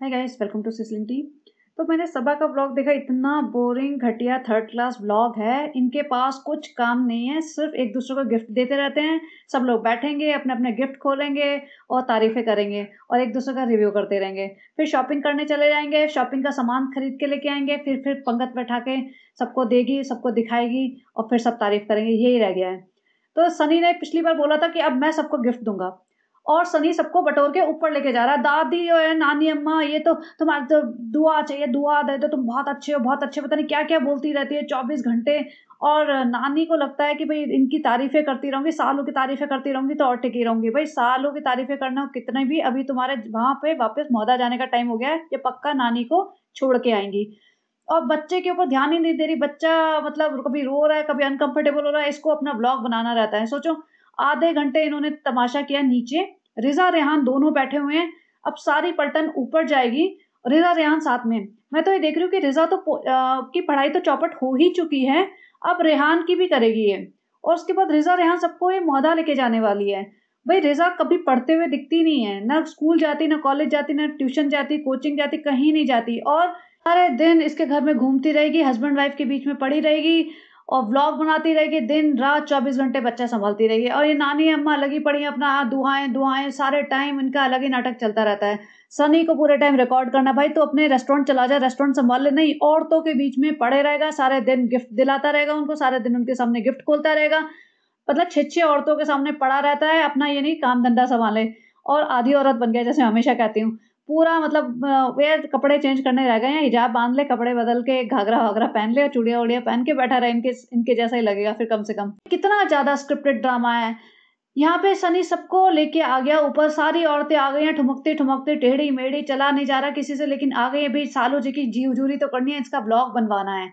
Hi guys, welcome to सिसलिन टी। तो मैंने सबा का व्लॉग देखा, इतना बोरिंग घटिया थर्ड क्लास व्लॉग है। इनके पास कुछ काम नहीं है, सिर्फ एक दूसरे को गिफ्ट देते रहते हैं। सब लोग बैठेंगे, अपने अपने गिफ्ट खोलेंगे और तारीफें करेंगे और एक दूसरे का रिव्यू करते रहेंगे। फिर शॉपिंग करने चले जाएंगे, शॉपिंग का सामान खरीद के लेके आएंगे, फिर पंगत बैठा के सबको देगी, सबको दिखाएगी और फिर सब तारीफ करेंगे। यही रह गया है। तो सनी ने पिछली बार बोला था कि अब मैं सबको गिफ्ट दूंगा और सनी सबको बटोर के ऊपर लेके जा रहा है। दादी और नानी अम्मा, ये तो तुम्हारी तो दुआ चाहिए, दुआ दे दो, तुम बहुत अच्छे हो, बहुत अच्छे। पता नहीं क्या क्या बोलती रहती है 24 घंटे। और नानी को लगता है कि भाई इनकी तारीफें करती रहूंगी, सालों की तारीफें करती रहूंगी तो और टिकी रहूंगी। भाई सालों की तारीफें करना हो कितने भी, अभी तुम्हारे वहां पे वापस मौदा जाने का टाइम हो गया है। ये पक्का नानी को छोड़ के आएंगी। और बच्चे के ऊपर ध्यान ही नहीं दे रही। बच्चा मतलब कभी रो रहा है, कभी अनकंफर्टेबल हो रहा है, इसको अपना ब्लॉग बनाना रहता है। सोचो, आधे घंटे इन्होंने तमाशा किया नीचे। रिजा रेहान दोनों बैठे हुए हैं। अब सारी पलटन ऊपर जाएगी, रिजा रेहान साथ में। मैं तो ये देख रही हूँ कि रिजा तो की पढ़ाई तो चौपट हो ही चुकी है, अब रेहान की भी करेगी ये। और उसके बाद रिजा रेहान सबको ये मौदा लेके जाने वाली है। भाई रिजा कभी पढ़ते हुए दिखती नहीं है, ना स्कूल जाती, ना कॉलेज जाती, ना ट्यूशन जाती, कोचिंग जाती, कहीं नहीं जाती। और सारे दिन इसके घर में घूमती रहेगी, हस्बैंड वाइफ के बीच में पड़ी रहेगी और व्लॉग बनाती रहेगी। दिन रात 24 घंटे बच्चा संभालती रहेगी। और ये नानी अम्मा लगी पड़ी है अपना दुआएं दुआएं, सारे टाइम इनका अलग ही नाटक चलता रहता है। सनी को पूरे टाइम रिकॉर्ड करना। भाई तो अपने रेस्टोरेंट चला जा, रेस्टोरेंट संभाल ले। नहीं, औरतों के बीच में पड़े रहेगा, सारे दिन गिफ्ट दिलाता रहेगा उनको, सारे दिन उनके सामने गिफ्ट खोलता रहेगा। मतलब 6-6 औरतों के सामने पड़ा रहता है, अपना ये नहीं काम धंधा संभाले। और आधी औरत बन गया, जैसे हमेशा कहती हूँ। पूरा मतलब वे कपड़े चेंज करने रह गए हैं। हिजाब बांध ले, कपड़े बदल के घाघरा वाघरा पहन ले और चूड़िया उड़िया पहन के बैठा रहे। इनके इनके जैसा ही लगेगा फिर कम से कम। कितना ज्यादा स्क्रिप्टेड ड्रामा है। यहाँ पे सनी सबको लेके आ गया ऊपर, सारी औरतें आ गई हैं ठुमकते ठुमकते, टेढ़ी मेढ़ी। चला नहीं जा रहा किसी से, लेकिन आ गई है। भाई सालों जी की जी हजूरी तो करनी है, इसका ब्लॉग बनवाना है।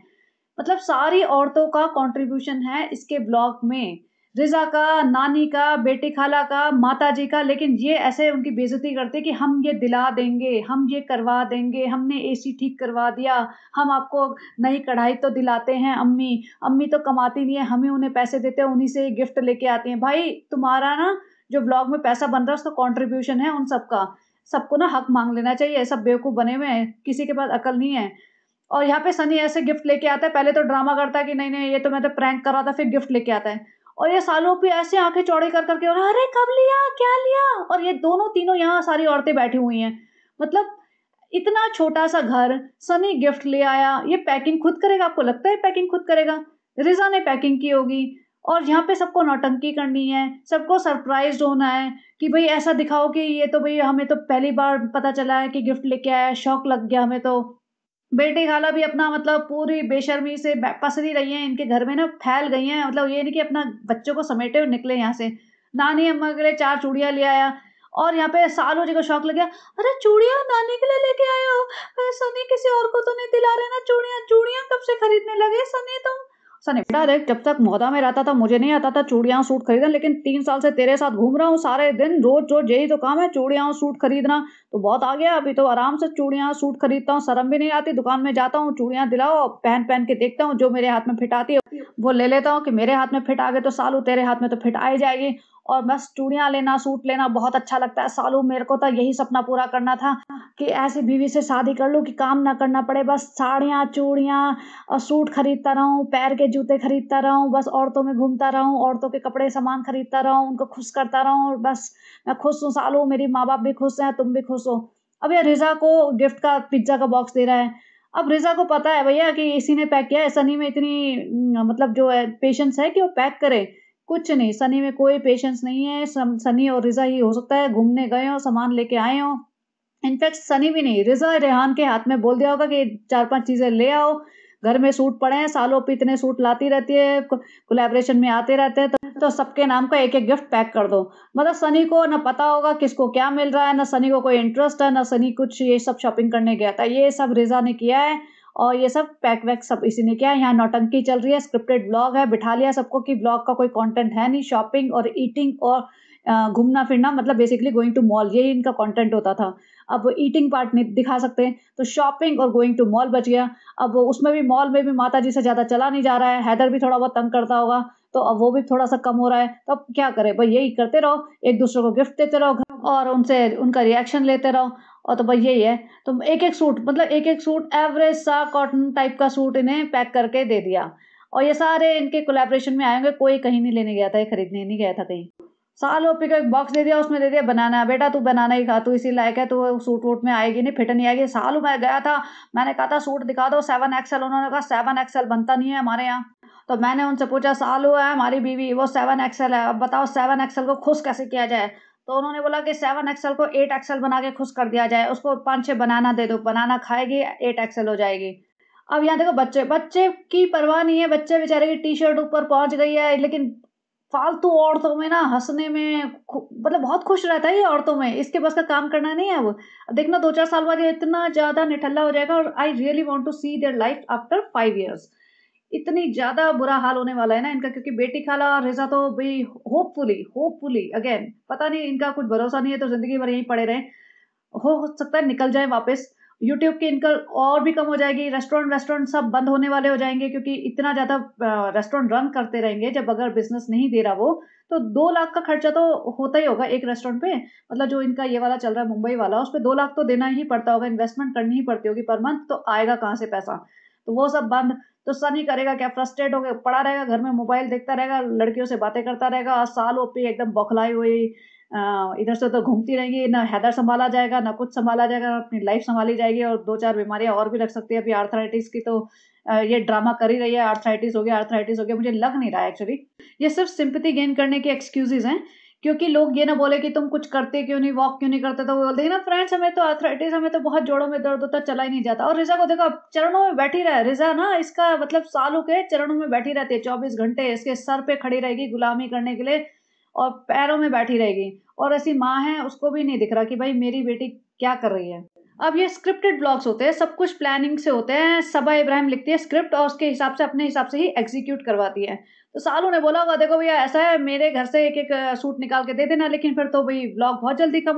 मतलब सारी औरतों का कंट्रीब्यूशन है इसके ब्लॉग में। रिजा का, नानी का, बेटी खाला का, माता जी का। लेकिन ये ऐसे उनकी बेइज्जती करते कि हम ये दिला देंगे, हम ये करवा देंगे, हमने एसी ठीक करवा दिया, हम आपको नई कढ़ाई तो दिलाते हैं। अम्मी अम्मी तो कमाती नहीं है, हम ही उन्हें पैसे देते हैं, उन्हीं से गिफ्ट लेके आती हैं। भाई तुम्हारा ना जो ब्लॉग में पैसा बन रहा है उसका कॉन्ट्रीब्यूशन है उन सबका। सबको ना हक मांग लेना चाहिए। सब बेवकूफ बने हुए हैं, किसी के पास अकल नहीं है। और यहाँ पे सनी ऐसे गिफ्ट लेके आता है। पहले तो ड्रामा करता है कि नहीं नहीं ये तो मैं तो प्रैंक कर रहा था, फिर गिफ्ट लेके आता है। और ये सालों पे ऐसे आंखें चौड़ी कर करके, और अरे कब लिया, क्या लिया। और ये दोनों तीनों यहाँ सारी औरतें बैठी हुई हैं। मतलब इतना छोटा सा घर, सनी गिफ्ट ले आया। ये पैकिंग खुद करेगा? आपको लगता है पैकिंग खुद करेगा? रिजा ने पैकिंग की होगी। और यहाँ पे सबको नौटंकी करनी है, सबको सरप्राइज होना है कि भाई ऐसा दिखाओ कि ये तो भाई हमें तो पहली बार पता चला है कि गिफ्ट लेके आया, शौक लग गया हमें तो। बेटी खाला भी अपना मतलब पूरी बेशर्मी से पसरी रही हैं इनके घर में ना, फैल गई हैं। मतलब ये नहीं कि अपना बच्चों को समेटे और निकले यहाँ से। नानी अम्मा के लिए 4 चूड़ियाँ ले आया। और यहाँ पे सालू जी को शौक लग गया। अरे चूड़ियाँ नानी के लिए लेके आए हो? अरे सनी किसी और को तो नहीं दिला रहे ना चूड़ियाँ? चूड़ियाँ कब से खरीदने लगे सनी तुम? सनी बेटा देख, जब तक मौदा में रहता था मुझे नहीं आता था चूड़ियाँ सूट खरीदना, लेकिन 3 साल से तेरे साथ घूम रहा हूँ सारे दिन, रोज रोज यही तो काम है, चूड़ियाँ सूट खरीदना। तो बहुत आ गया। अभी तो आराम से चूड़ियाँ सूट खरीदता हूँ, शर्म भी नहीं आती। दुकान में जाता हूँ, चूड़ियाँ दिलाओ, पहन पहन के देखता हूँ, जो मेरे हाथ में फिट आती है वो ले लेता हूँ। कि मेरे हाथ में फिट आ गए तो सालू तेरे हाथ में तो फिट आ ही जाएगी। और बस चूड़ियाँ लेना, सूट लेना बहुत अच्छा लगता है सालू। मेरे को तो यही सपना पूरा करना था कि ऐसी बीवी से शादी कर लूँ कि काम ना करना पड़े, बस साड़ियाँ चूड़ियाँ और सूट खरीदता रहूँ, पैर के जूते खरीदता रहूँ, बस औरतों में घूमता रहूँ, औरतों के कपड़े सामान खरीदता रहूँ, उनको खुश करता रहूँ। और बस मैं खुश हूँ सालू, मेरी माँ बाप भी खुश हैं, तुम भी खुश हो। अब ये रिजा को गिफ्ट का पिज्जा का बॉक्स दे रहा है। अब रिजा को पता है भैया कि इसी ने पैक किया है। सनी में इतनी मतलब जो है पेशेंस है कि वो पैक करे? कुछ नहीं, सनी में कोई पेशेंस नहीं है। सनी और रिजा ही हो सकता है घूमने गए हो, सामान लेके आए हो। इनफैक्ट सनी भी नहीं, रिजा रेहान के हाथ में बोल दिया होगा कि 4-5 चीजें ले आओ, घर में सूट पड़े हैं, सालों पे इतने सूट लाती रहती है, कोलैबोरेशन में आते रहते हैं, तो सबके नाम का एक एक गिफ्ट पैक कर दो। मतलब सनी को ना पता होगा किसको क्या मिल रहा है, ना सनी को कोई इंटरेस्ट है, ना सनी कुछ ये सब शॉपिंग करने गया था। ये सब रिजा ने किया है और ये सब पैक वैक सब इसी ने किया है। यहाँ नौटंकी चल रही है, स्क्रिप्टेड ब्लॉग है, बिठा लिया सबको कि ब्लॉग का कोई कंटेंट है नहीं, शॉपिंग और ईटिंग और घूमना फिरना, मतलब बेसिकली गोइंग टू मॉल, यही इनका कंटेंट होता था। अब ईटिंग पार्ट नहीं दिखा सकते, तो शॉपिंग और गोइंग टू मॉल बच गया। अब उसमें भी, मॉल में भी माता जी से ज्यादा चला नहीं जा रहा है। हैदर भी थोड़ा बहुत तंग करता होगा, तो अब वो भी थोड़ा सा कम हो रहा है। तो अब क्या करे भाई, यही करते रहो, एक दूसरे को गिफ्ट देते रहो और उनसे उनका रिएक्शन लेते रहो। और तो भाई यही है, तो एक-एक सूट मतलब एक-एक सूट एवरेज सा कॉटन टाइप का सूट इन्हें पैक करके दे दिया। और ये सारे इनके कोलैबोरेशन में आए होंगे, कोई कहीं नहीं लेने गया था, ये खरीदने नहीं गया था कहीं। साल ओपी का एक बॉक्स दे दिया, उसमें दे दिया बनाना, बेटा तू बनाना ही खा, तू इसी लायक है, तू सूट वूट में आएगी नहीं, फिट नहीं आएगी। सालू मैं गया था, मैंने कहा था सूट दिखा दो 7 एक्सएल, उन्होंने कहा 7 एक्सएल बनता नहीं है हमारे यहाँ। तो मैंने उनसे पूछा सालू है हमारी बीवी, वो 7 एक्सएल है, अब बताओ 7 एक्सएल को खुश कैसे किया जाए। तो उन्होंने बोला कि 7 एक्सएल को 8 एक्सएल बना के खुश कर दिया जाए, उसको 5-6 बनाना दे दो, बनाना खाएगी 8 एक्सएल हो जाएगी। अब यहाँ देखो बच्चे बच्चे की परवाह नहीं है, बच्चे बेचारे की टी शर्ट ऊपर पहुंच गई है, लेकिन फालतू औरतों में ना हंसने में मतलब बहुत खुश रहता है ये औरतों में, इसके बस का काम करना नहीं है। अब देखना 2-4 साल बाद ये इतना ज्यादा निठल्ला हो जाएगा, और I really want to see their life after 5 years। इतनी ज्यादा बुरा हाल होने वाला है ना इनका, क्योंकि बेटी खाला और रिजा तो भाई होपफुली होपफुली अगेन, पता नहीं इनका कुछ भरोसा नहीं है, तो जिंदगी भर यहीं पड़े रहे। हो सकता है निकल जाए वापस। यूट्यूब की इनकम और भी कम हो जाएगी, रेस्टोरेंट वेस्टोरेंट सब बंद होने वाले हो जाएंगे, क्योंकि इतना ज़्यादा रेस्टोरेंट रन करते रहेंगे, जब अगर बिजनेस नहीं दे रहा वो, तो 2 लाख का खर्चा तो होता ही होगा एक रेस्टोरेंट पे। मतलब जो इनका ये वाला चल रहा है मुंबई वाला, उस पर 2 लाख तो देना ही पड़ता होगा, इन्वेस्टमेंट करनी ही पड़ती होगी पर मंथ, तो आएगा कहाँ से पैसा। तो वो सब बंद। तो सनी करेगा क्या, फ्रस्ट्रेट होकर पड़ा रहेगा घर में, मोबाइल देखता रहेगा, लड़कियों से बातें करता रहेगा, और साल ओपी एकदम बौखलाई हुई इधर से उधर घूमती रहेंगी, ना हैदर संभाला जाएगा, ना कुछ संभाला जाएगा, ना अपनी लाइफ संभाली जाएगी, और 2-4 बीमारियां और भी लग सकती है। अभी आर्थराइटिस की तो ये ड्रामा कर ही रही है, आर्थराइटिस हो गया, आर्थराइटिस हो गया, मुझे लग नहीं रहा है एक्चुअली। ये सिर्फ सिंपैथी गेन करने के एक्सक्यूजेज हैं, क्योंकि लोग ये ना बोले कि तुम कुछ करते क्यों नहीं, वॉक क्यों नहीं करते, तो वो बोलते हैं ना फ्रेंड्स हमें तो आर्थराइटिस, हमें तो बहुत जोड़ों में दर्द होता, चला ही नहीं जाता। और रिजा को देखो अब चरणों में बैठी रहा है, रिजा ना इसका मतलब सालों के चरणों में बैठी रहती है, 24 घंटे इसके सर पे खड़ी रहेगी गुलामी करने के लिए, और पैरों में बैठी रहेगी। और ऐसी माँ है, उसको भी नहीं दिख रहा कि भाई मेरी बेटी क्या कर रही है। अब ये स्क्रिप्टेड ब्लॉग्स होते हैं, सब कुछ प्लानिंग से होते हैं, सबा इब्राहिम लिखती है स्क्रिप्ट और उसके हिसाब से अपने हिसाब से ही एग्जीक्यूट करवाती है। तो सालू ने बोला होगा देखो भैया ऐसा है, मेरे घर से एक एक सूट निकाल के दे देना, लेकिन फिर तो भाई ब्लॉग बहुत जल्दी खत्म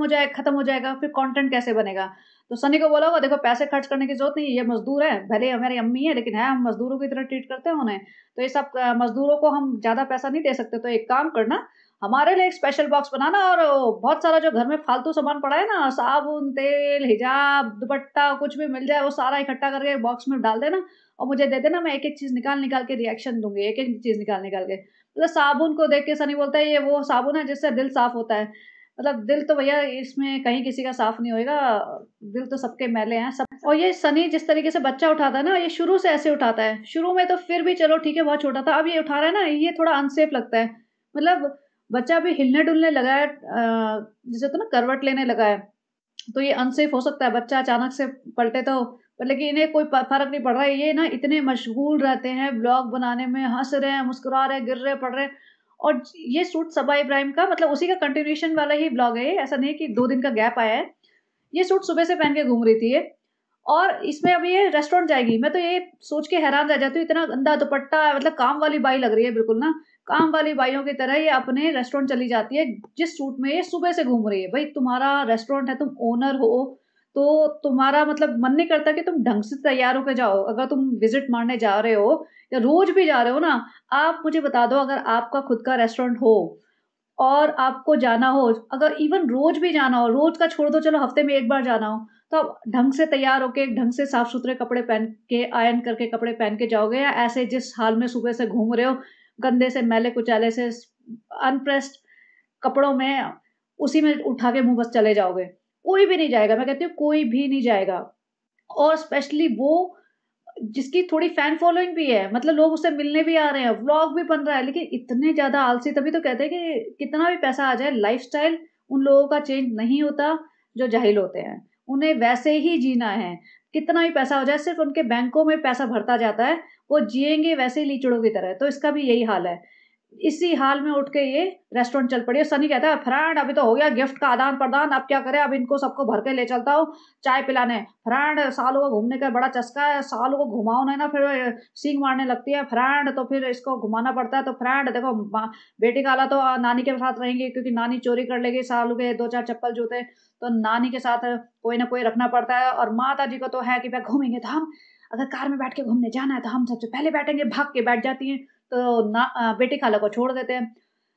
हो जाएगा, फिर कंटेंट कैसे बनेगा। तो सनी को बोला होगा देखो पैसे खर्च करने की जरूरत नहीं, ये मजदूर है, भले हमारी अम्मी है लेकिन है, हम मजदूरों की तरह ट्रीट करते हैं उन्हें, तो ये सब मजदूरों को हम ज्यादा पैसा नहीं दे सकते, तो एक काम करना, हमारे लिए एक स्पेशल बॉक्स बनाना, और बहुत सारा जो घर में फालतू सामान पड़ा है ना, साबुन तेल हिजाब दुपट्टा कुछ भी मिल जाए, वो सारा इकट्ठा करके बॉक्स में डाल देना, और मुझे दे देना, मैं एक एक चीज निकाल निकाल के रिएक्शन दूंगी, एक एक चीज निकाल निकाल के। मतलब साबुन को देख के सनी बोलता है ये वो साबुन है जिससे दिल साफ होता है। मतलब दिल तो भैया इसमें कहीं किसी का साफ नहीं होएगा, दिल तो सबके मैले हैं सब। और ये सनी जिस तरीके से बच्चा उठाता है ना, ये शुरू से ऐसे उठाता है, शुरू में तो फिर भी चलो ठीक है बहुत छोटा था, अब ये उठा रहा है ना, ये थोड़ा अनसेफ लगता है। मतलब बच्चा भी हिलने डुलने लगा है, जैसे तो ना करवट लेने लगा है, तो ये अनसेफ हो सकता है, बच्चा अचानक से पलटे तो। पर लेकिन इन्हें कोई फर्क नहीं पड़ रहा है, ये ना इतने मशगूल रहते हैं ब्लॉग बनाने में, हंस रहे हैं मुस्कुरा रहे हैं गिर रहे पड़ रहे हैं। और ये सूट सबा इब्राहिम का मतलब उसी का कंटिन्यूएशन वाला ही ब्लॉग है ये, ऐसा नहीं कि 2 दिन का गैप आया है। ये सूट सुबह से पहन के घूम रही थी ये, और इसमें अभी ये रेस्टोरेंट जाएगी, मैं तो ये सोच के हैरान रह जाती हूँ, इतना गंदा दुपट्टा है, मतलब काम वाली बाई लग रही है बिल्कुल ना, काम वाली बाइयों की तरह ये अपने रेस्टोरेंट चली जाती है, जिस सूट में ये सुबह से घूम रही है। भाई तुम्हारा रेस्टोरेंट है, तुम ओनर हो, तो तुम्हारा मतलब मन नहीं करता कि तुम ढंग से तैयार होकर जाओ, अगर तुम विजिट मारने जा रहे हो या रोज भी जा रहे हो ना। आप मुझे बता दो, अगर आपका खुद का रेस्टोरेंट हो और आपको जाना हो, अगर इवन रोज भी जाना हो, रोज का छोड़ दो चलो हफ्ते में एक बार जाना हो, तो आप ढंग से तैयार होके ढंग से साफ सुथरे कपड़े पहन के, आयरन करके कपड़े पहन के जाओगे, या ऐसे जिस हाल में सुबह से घूम रहे हो, गंदे से मैले कुचाले से अनप्रेस्ड कपड़ों में, उसी में उठा के मुंह बस चले जाओगे। कोई भी नहीं जाएगा, मैं कहती हूँ कोई भी नहीं जाएगा। और स्पेशली वो जिसकी थोड़ी फैन फॉलोइंग भी है, मतलब लोग उससे मिलने भी आ रहे हैं, व्लॉग भी बन रहा है, लेकिन इतने ज्यादा आलसी, तभी तो कहते हैं कि कितना भी पैसा आ जाए लाइफस्टाइल उन लोगों का चेंज नहीं होता जो जाहिल होते हैं, उन्हें वैसे ही जीना है। कितना भी पैसा हो जाए, सिर्फ उनके बैंकों में पैसा भरता जाता है, वो जिएंगे वैसे ही लीचड़ों की तरह। तो इसका भी यही हाल है, इसी हाल में उठ के ये रेस्टोरेंट चल पड़ी है। सनी कहता है फ्रेंड अभी तो हो गया गिफ्ट का आदान प्रदान, अब क्या करें, अब इनको सबको भर के ले चलता हूँ चाय पिलाने। फ्रेंड सालों को घूमने का बड़ा चस्का है, सालों को घुमाओ नहीं ना फिर सींग मारने लगती है फ्रेंड, तो फिर इसको घुमाना पड़ता है। तो फ्रेंड देखो बेटी काला तो नानी के साथ रहेंगी, क्योंकि नानी चोरी कर लेगी सालों के 2-4 चप्पल जूते, तो नानी के साथ कोई ना कोई रखना पड़ता है। और माता जी को तो है कि भाई घूमेंगे तो हम, अगर कार में बैठ के घूमने जाना है तो हम सबसे पहले बैठेंगे, भाग के बैठ जाती हैं, तो बेटी खाला को छोड़ देते हैं।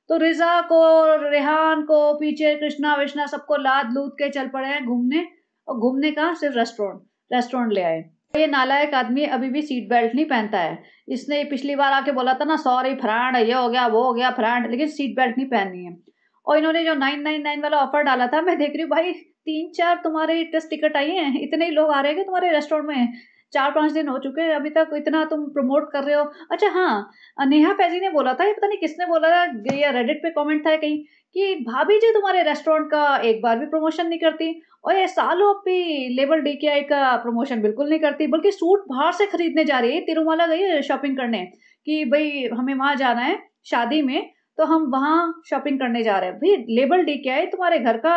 तो रिजा को, रेहान को पीछे कृष्णा विष्णा सबको लाद लूद के चल पड़े हैं घूमने। और घूमने का सिर्फ रेस्टोरेंट ले आए। ये नालायक आदमी अभी भी सीट बेल्ट नहीं पहनता है। इसने पिछली बार आके बोला था ना, सॉरी फ्रेंड, ये हो गया वो हो गया फ्रेंड, लेकिन सीट बेल्ट नहीं पहननी है। और इन्होंने जो 999 वाला ऑफर डाला था, मैं देख रही हूँ भाई 3-4 तुम्हारे टेस्ट टिकट आई हैं, इतने ही लोग आ रहे हैं तुम्हारे रेस्टोरेंट में। 4-5 दिन हो चुके हैं, अभी तक इतना तुम प्रमोट कर रहे हो। अच्छा हाँ, नेहा फैजी ने बोला था, ये पता नहीं किसने बोला था, या रेडिट पे कमेंट था कहीं, कि भाभी जी तुम्हारे रेस्टोरेंट का एक बार भी प्रमोशन नहीं करती। और ये सालों भी लेबल डीकेआई का प्रमोशन बिल्कुल नहीं करती, बल्कि सूट बाहर से खरीदने जा रही है। तिरुमाला गई है शॉपिंग करने कि भाई हमें वहां जाना है शादी में, तो हम वहां शॉपिंग करने जा रहे हैं। भाई लेबल डीकेआई तुम्हारे घर का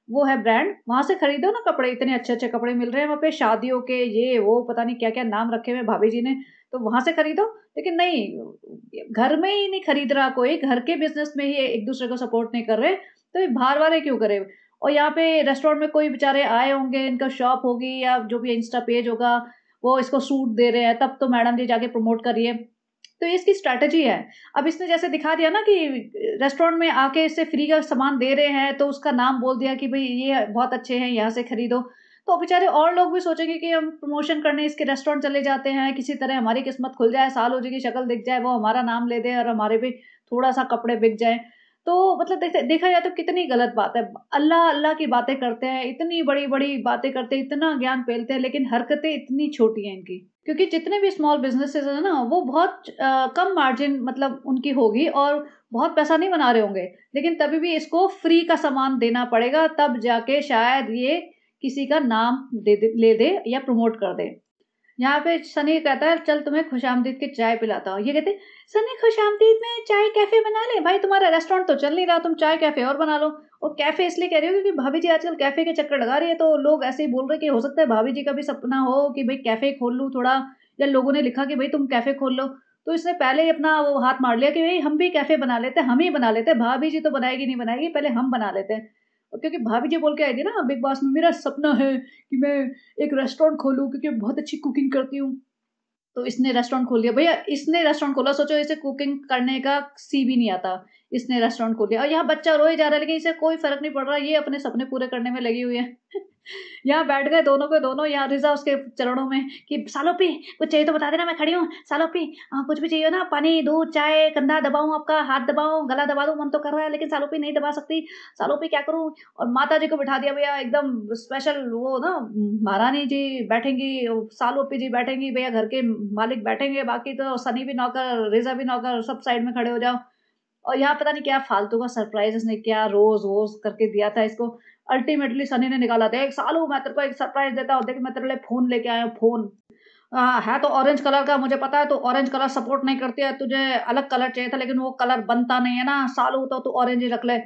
वो है ब्रांड, वहां से खरीदो ना कपड़े, इतने अच्छे अच्छे कपड़े मिल रहे हैं वहाँ पे शादियों के, ये वो पता नहीं क्या क्या नाम रखे हुए भाभी जी ने, तो वहां से खरीदो। लेकिन नहीं, घर में ही नहीं खरीद रहा कोई, घर के बिजनेस में ही एक दूसरे को सपोर्ट नहीं कर रहे, तो ये बाहर वाले क्यों करे। और यहाँ पे रेस्टोरेंट में कोई बेचारे आए होंगे, इनका शॉप होगी या जो भी इंस्टा पेज होगा, वो इसको सूट दे रहे हैं, तब तो मैडम जी जाके प्रमोट करिए। तो ये इसकी स्ट्रैटेजी है। अब इसने जैसे दिखा दिया ना कि रेस्टोरेंट में आके इससे फ्री का सामान दे रहे हैं, तो उसका नाम बोल दिया कि भाई ये बहुत अच्छे हैं, यहाँ से खरीदो। तो बेचारे और लोग भी सोचेंगे कि हम प्रमोशन करने इसके रेस्टोरेंट चले जाते हैं, किसी तरह हमारी किस्मत खुल जाए, साल हो जी की शक्ल दिख जाए, वो हमारा नाम ले दे और हमारे भी थोड़ा सा कपड़े बिक जाए। तो मतलब देखा जाए तो कितनी गलत बात है। अल्लाह अल्लाह की बातें करते हैं, इतनी बड़ी बड़ी बातें करते हैं, इतना ज्ञान फैलते हैं, लेकिन हरकतें इतनी छोटी हैं इनकी। क्योंकि जितने भी स्मॉल बिजनेसेस है ना, वो बहुत कम मार्जिन मतलब उनकी होगी और बहुत पैसा नहीं बना रहे होंगे, लेकिन तभी भी इसको फ्री का सामान देना पड़ेगा, तब जाके शायद ये किसी का नाम ले दे या प्रमोट कर दे। यहाँ पे सनी कहता है चल तुम्हें खुशामदीद की चाय पिलाता हूँ। ये कहते सनी खुशामदीद में चाय कैफे बना ले। भाई तुम्हारा रेस्टोरेंट तो चल नहीं रहा, तुम चाय कैफे और बना लो। और कैफे इसलिए कह रही हो क्योंकि भाभी जी आजकल कैफे के चक्कर लगा रही है, तो लोग ऐसे ही बोल रहे कि हो सकता है भाभी जी का भी सपना हो कि भाई कैफे खोल लूँ थोड़ा, या लोगों ने लिखा कि भाई तुम कैफे खोल लो, तो इसने पहले ही अपना वो हाथ मार लिया कि भाई हम भी कैफे बना लेते हैं, हम ही बना लेते हैं, भाभी जी तो बनाएगी नहीं बनाएगी, पहले हम बना लेते हैं। और क्योंकि भाभी जी बोल के आई थी ना बिग बॉस में, मेरा सपना है कि मैं एक रेस्टोरेंट खोलूँ क्योंकि बहुत अच्छी कुकिंग करती हूँ, तो इसने रेस्टोरेंट खोल दिया। भैया इसने रेस्टोरेंट खोला, सोचो इसे कुकिंग करने का सी भी नहीं आता, इसने रेस्टोरेंट खोल दिया। और यहाँ बच्चा रोए जा रहा है, लेकिन इसे कोई फर्क नहीं पड़ रहा, ये अपने सपने पूरे करने में लगी हुई है। यहाँ बैठ गए दोनों के दोनों, यहाँ रिजा उसके चरणों में कि सालोपी कुछ चाहिए तो बता देना, मैं खड़ी हूँ सालोपी, कुछ भी चाहिए ना, पानी दूध चाय, कंधा दबाऊं आपका, हाथ दबाऊं, गला दबा दूं, मन तो कर रहा है लेकिन सालोपी नहीं दबा सकती, सालोपी क्या करूं। और माता जी को बिठा दिया भैया एकदम स्पेशल, वो ना महारानी जी बैठेंगी, सालोपी जी बैठेंगी, भैया घर के मालिक बैठेंगे, बाकी तो सनी भी नौकर, रिजा भी नौकर, सब साइड में खड़े हो जाओ। और यहाँ पता नहीं क्या फालतू का सरप्राइज इसने क्या रोज रोज करके दिया था इसको। अल्टीमेटली सनी ने निकाला था, एक सालू मैं तेरे को एक सरप्राइज देता हूँ, देख मैं तेरे लिए फोन लेके आया हूँ, फोन है तो ऑरेंज कलर का, मुझे पता है तो ऑरेंज कलर सपोर्ट नहीं करती है, तुझे अलग कलर चाहिए था लेकिन वो कलर बनता नहीं है ना सालू, तो तू ऑरेंज ही रख ले।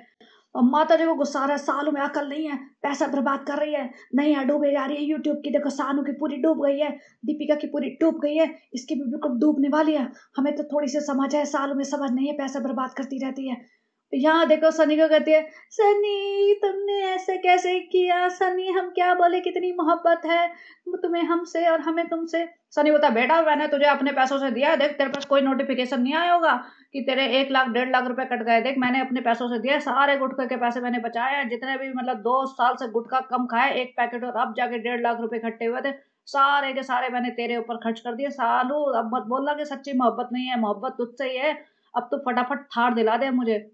और माता जी को गुस्सा आ रहा है, सालू में अकल नहीं है, पैसा बर्बाद कर रही है, नहीं है डूबे जा रही है यूट्यूब की, देखो सानू की पूरी डूब गई है, दीपिका की पूरी डूब गई है, इसकी भी बिल्कुल डूबने वाली है, हमें तो थोड़ी सी समझ है, सालू में समझ नहीं है, पैसा बर्बाद करती रहती है। यहाँ देखो सनी को कहती है, सनी तुमने ऐसे कैसे किया, सनी हम क्या बोले, कितनी मोहब्बत है तुम्हें हमसे और हमें तुमसे। सनी बोलता बेटा मैंने तुझे अपने पैसों से दिया, देख तेरे पास कोई नोटिफिकेशन नहीं आया होगा कि तेरे 1 लाख 1.5 लाख रुपए कट गए, देख मैंने अपने पैसों से दिया, सारे गुटखे के पैसे मैंने बचाए हैं, जितने भी मतलब 2 साल से गुटखा कम खाए, एक पैकेट और अब जाके 1.5 लाख रुपए इकट्ठे हुए थे, सारे के सारे मैंने तेरे ऊपर खर्च कर दिए। सालू अब मत बोलना कि सच्ची मोहब्बत नहीं है, मोहब्बत तुझसे ही है, अब तो फटाफट थार दिला दे मुझे।